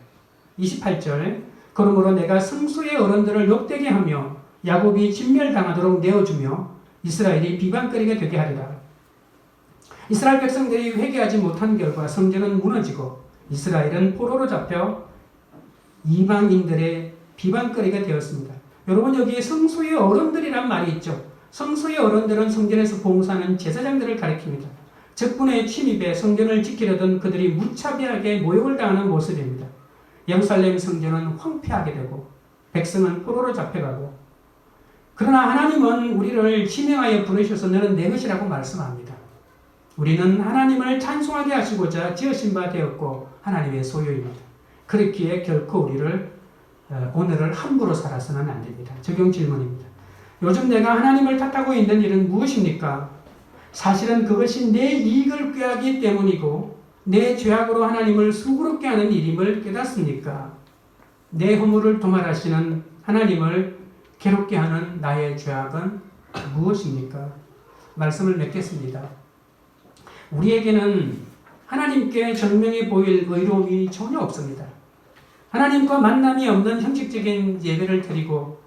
28절 그러므로 내가 성소의 어른들을 욕되게 하며 야곱이 진멸당하도록 내어주며 이스라엘이 비방거리게 되게 하리라. 이스라엘 백성들이 회개하지 못한 결과 성전은 무너지고 이스라엘은 포로로 잡혀 이방인들의 비방거리가 되었습니다. 여러분, 여기에 성소의 어른들이란 말이 있죠. 성소의 어른들은 성전에서 봉사하는 제사장들을 가리킵니다. 적군의 침입에 성전을 지키려던 그들이 무차별하게 모욕을 당하는 모습입니다. 예루살렘 성전은 황폐하게 되고 백성은 포로로 잡혀가고, 그러나 하나님은 우리를 지명하여 부르셔서 너는 내 것이라고 말씀합니다. 우리는 하나님을 찬송하게 하시고자 지으신 바 되었고 하나님의 소유입니다. 그렇기에 결코 오늘을 함부로 살아서는 안 됩니다. 적용 질문입니다. 요즘 내가 하나님을 탓하고 있는 일은 무엇입니까? 사실은 그것이 내 이익을 꾀하기 때문이고 내 죄악으로 하나님을 수고롭게 하는 일임을 깨닫습니까? 내 허물을 도말하시는 하나님을 괴롭게 하는 나의 죄악은 무엇입니까? 말씀을 맺겠습니다. 우리에게는 하나님께 정명해 보일 의로움이 전혀 없습니다. 하나님과 만남이 없는 형식적인 예배를 드리고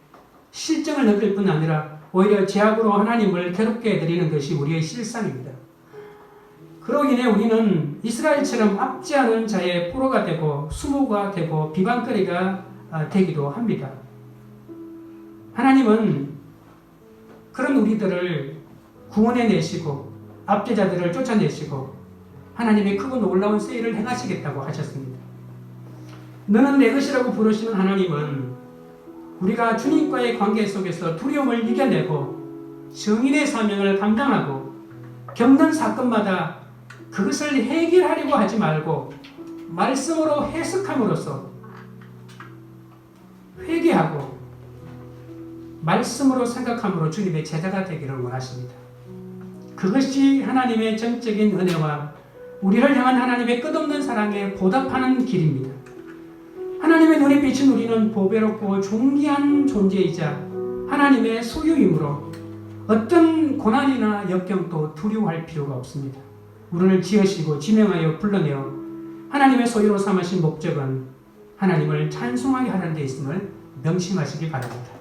실정을 느낄 뿐 아니라 오히려 죄악으로 하나님을 괴롭게 해드리는 것이 우리의 실상입니다. 그로 인해 우리는 이스라엘처럼 앞지 않은 자의 포로가 되고 수모가 되고 비방거리가 되기도 합니다. 하나님은 그런 우리들을 구원해 내시고 압제자들을 쫓아내시고 하나님의 크고 놀라운 세일을 행하시겠다고 하셨습니다. 너는 내 것이라고 부르시는 하나님은 우리가 주님과의 관계 속에서 두려움을 이겨내고 성인의 사명을 감당하고 겪는 사건마다 그것을 해결하려고 하지 말고 말씀으로 해석함으로써 회개하고 말씀으로 생각함으로 주님의 제자가 되기를 원하십니다. 그것이 하나님의 전적인 은혜와 우리를 향한 하나님의 끝없는 사랑에 보답하는 길입니다. 하나님의 눈에 비친 우리는 보배롭고 존귀한 존재이자 하나님의 소유이므로 어떤 고난이나 역경도 두려워할 필요가 없습니다. 우리를 지으시고 지명하여 불러내어 하나님의 소유로 삼으신 목적은 하나님을 찬송하게 하는 데 있음을 명심하시기 바랍니다.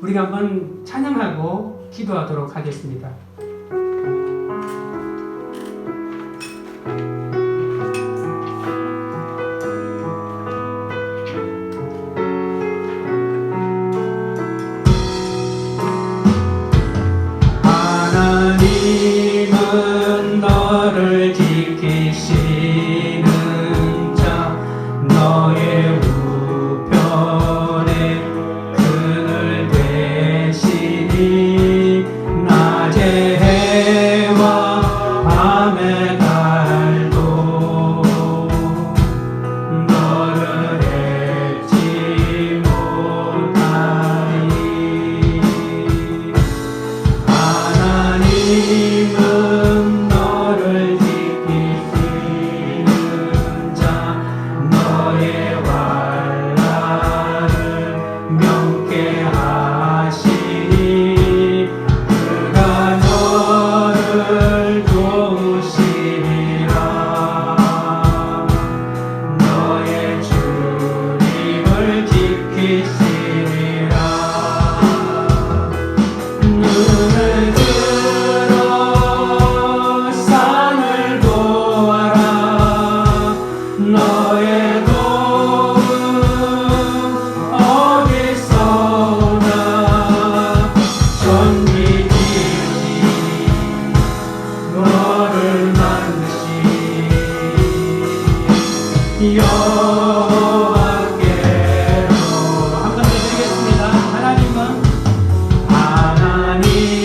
우리가 한번 찬양하고 기도하도록 하겠습니다. 하나님은 너를 지키시는 자 너의 우편에 그늘 되시니 낮의 해와 밤의 달도 너를 잊지 못하리. 하나님은 너를 지키시는 자 너의 환난을 명쾌하시니 그가 너를 도우시리라. 너의 주님을 지키시리라. 눈을 들어 산을 보아라. 너의 도움 어디서 오나. 전지지으신 너를 만드신 여호와께로. 한 번 더 드리겠습니다.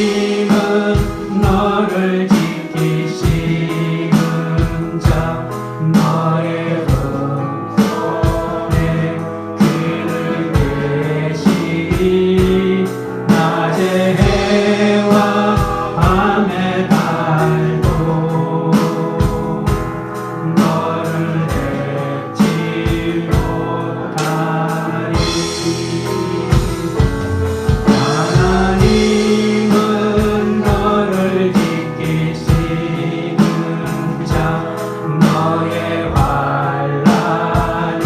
하나님은 너를 지키시는 자 너의 손에 그늘 되시니 낮의 해와 밤의 달도 너를 잊지 못하리. 하나님은 너를 지키시는 자 너의 환난을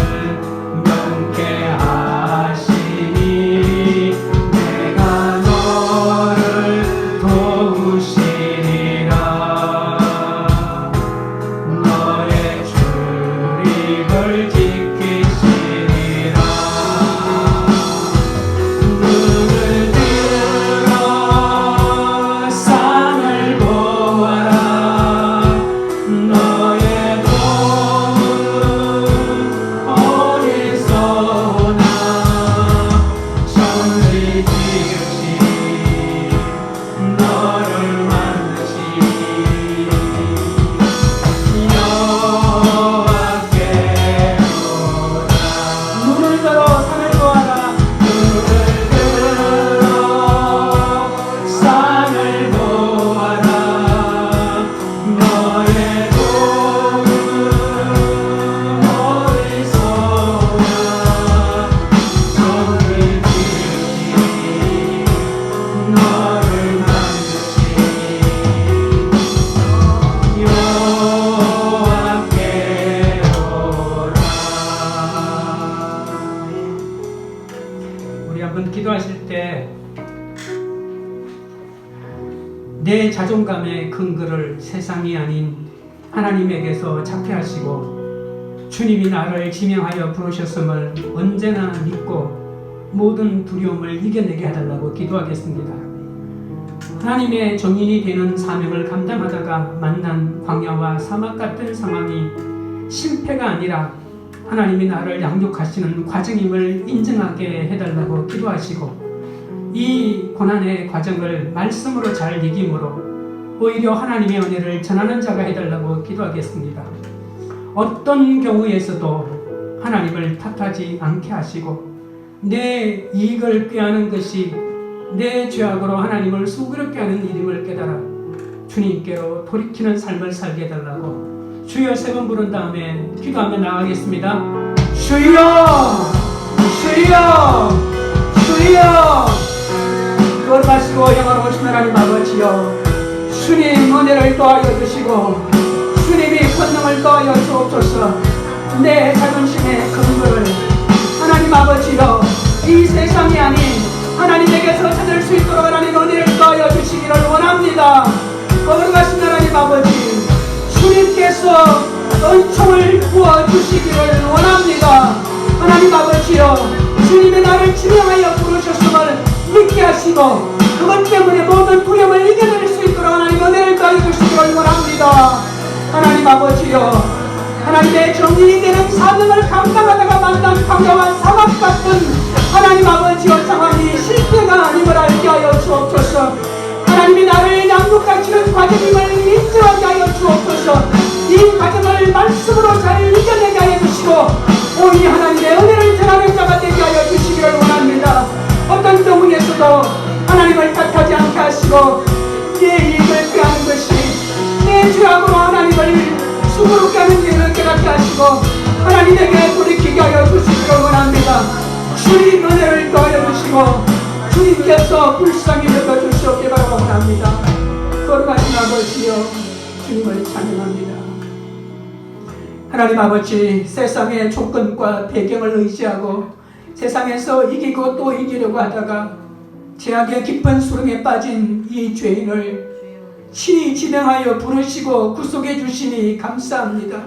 명쾌하시니 내가 너를 도우시리라. 너의 주님을 지키시리라. 눈을 들어 산을 보아라. 너의 도움 어디서 오나. 천지 지으신 너를 만드신 여호와께로다. 눈을 들어 산을 보아라. 눈을 들어 산을 보아라. 너의 도움 어디서 오나. 천지 지으신 너를 만드신 여호와께로다. 우리 한번 기도하실 때 내 자존감의 근거를 세상이 아닌 하나님에게서 찾게 하시고 주님이 나를 지명하여 부르셨음을 언제나 믿고 모든 두려움을 이겨내게 해달라고 기도하겠습니다. 하나님의 정인이 되는 사명을 감당하다가 만난 광야와 사막 같은 상황이 실패가 아니라 하나님이 나를 양육하시는 과정임을 인정하게 해달라고 기도하시고, 이 고난의 과정을 말씀으로 잘 이김으로 오히려 하나님의 은혜를 전하는 자가 해달라고 기도하겠습니다. 어떤 경우에서도 하나님을 탓하지 않게 하시고, 내 이익을 꾀하는 것이 내 죄악으로 하나님을 수그럽게 하는 일임을 깨달아 주님께로 돌이키는 삶을 살게 해달라고 주여 3번 부른 다음에 기도하며 나가겠습니다. 주여, 주여, 주여. 거룩하시고 영원하신 하나님 아버지여, 주님 은혜를 더하여 주시고 주님이 권능을 더하여 주옵소서. 내 자존심의 근거를 하나님 아버지여, 이 세상이 아닌 하나님에게서 찾을 수 있도록 하나님 은혜를 더하여 주시기를 원합니다. 거룩하신 하나님 아버지, 주님께서 은총을 부어주시기를 원합니다. 하나님 아버지여, 주님의 나를 지명하여 부르셨음을 믿게 하시고 그것 때문에 모든 두려움을 이겨낼 수 있도록 하나님 은혜를 더하여 주시기를 원합니다. 하나님 아버지여, 하나님의 정인이 되는 사명을 감당하다가 만난 광야와 사막 같은 하나님 아버지여 상황이 실패가 아님을 알게 하여 주옵소서. 하나님이 나를 양육하시는 과정임을 인정하게 하여 주옵소서. 이 과정을 말씀으로 잘 이겨내게 하여 주시고 오니 하나님의 은혜를 전하는 자가 되게 하여 주시기를 원합니다. 어떤 경우에서도 하나님을 탓하지 않게 하시고 내 이익을 꾀하는 것이 내 죄악으로 하나님을 수고롭게 하는 일을 깨닫게 하시고 하나님에게 돌이키게 하여 주시기를 원합니다. 주님 은혜를 더하여 주시고 주님께서 불쌍히 여겨주시옵게 바랍니다. 거룩하신 아버지여, 주님을 찬양합니다. 하나님 아버지, 세상의 조건과 배경을 의지하고 세상에서 이기고 또 이기려고 하다가 죄악의 깊은 수렁에 빠진 이 죄인을 신이 지명하여 부르시고 구속해 주시니 감사합니다.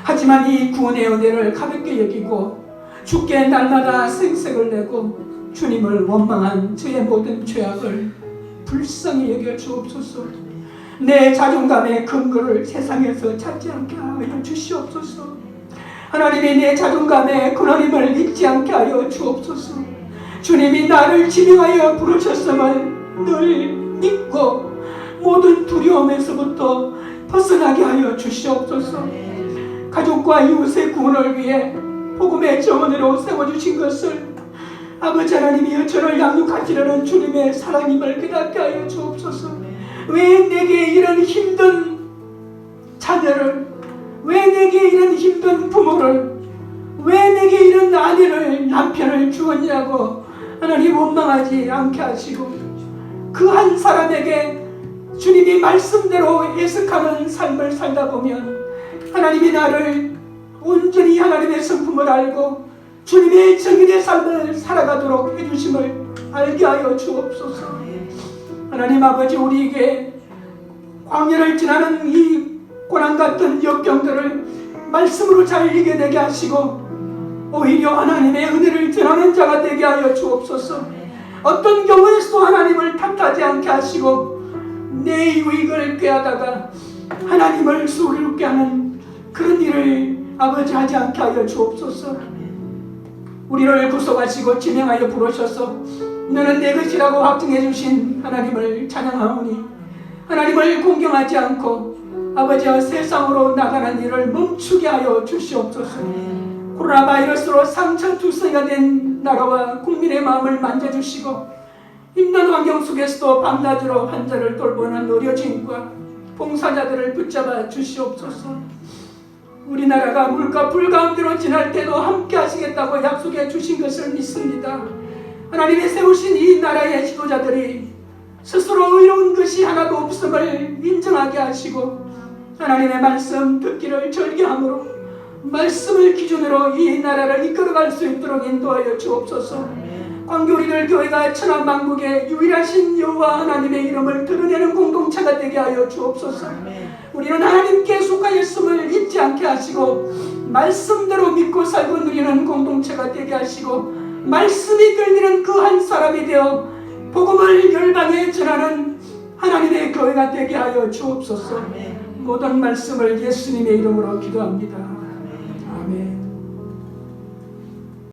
하지만 이 구원의 은혜를 가볍게 여기고 주께 날마다 생색을 내고 주님을 원망한 저의 모든 죄악을 불쌍히 여겨 주옵소서. 내 자존감의 근거를 세상에서 찾지 않게 하여 주시옵소서. 하나님이 내 자존감의 근원임을 잊지 않게 하여 주옵소서. 주님이 나를 지명하여 부르셨음을 늘 믿고 모든 두려움에서부터 벗어나게 하여 주시옵소서. 가족과 이웃의 구원을 위해 복음의 정원으로 세워주신 것을 아버지 하나님이여 저를 양육하시려는 주님의 사랑임을 깨닫게 하여 주옵소서. 왜 내게 이런 힘든 자녀를, 왜 내게 이런 힘든 부모를, 왜 내게 이런 아내를, 남편을 주었냐고 하나님 원망하지 않게 하시고 그 한 사람에게 주님이 말씀대로 해석하는 삶을 살다 보면 하나님이 나를 온전히 하나님의 성품을 알고 주님의 정인의 삶을 살아가도록 해주심을 알게 하여 주옵소서. 하나님 아버지, 우리에게 광야를 지나는 이 고난같은 역경들을 말씀으로 잘 이겨내게 하시고 오히려 하나님의 은혜를 전하는 자가 되게 하여 주옵소서. 어떤 경우에서도 하나님을 탓하지 않게 하시고 내 유익을 꾀하다가 하나님을 수고롭게 하는 그런 일을 아버지 하지 않게 하여 주옵소서. 우리를 구속하시고 지명하여 부르셔서 너는 내 것이라고 확증해 주신 하나님을 찬양하오니 하나님을 공경하지 않고 아버지와 세상으로 나가는 일을 멈추게 하여 주시옵소서. 코로나 바이러스로 상처투성이가 된 나라와 국민의 마음을 만져주시고 힘든 환경 속에서도 밤낮으로 환자를 돌보는 의료진과 봉사자들을 붙잡아 주시옵소서. 우리나라가 물과 불 가운데로 지날 때도 함께 하시겠다고 약속해 주신 것을 믿습니다. 하나님이 세우신 이 나라의 지도자들이 스스로 의로운 것이 하나도 없음을 인정하게 하시고 하나님의 말씀 듣기를 절개함으로 말씀을 기준으로 이 나라를 이끌어갈 수 있도록 인도하여 주옵소서. 광교리들 교회가 천하만국의 유일하신 여호와 하나님의 이름을 드러내는 공동체가 되게 하여 주옵소서. 우리는 하나님께 속하였음을 잊지 않게 하시고 말씀대로 믿고 살고 누리는 공동체가 되게 하시고 말씀이 들리는 그 한 사람이 되어 복음을 열방에 전하는 하나님의 교회가 되게 하여 주옵소서. 모든 말씀을 예수님의 이름으로 기도합니다. 아멘.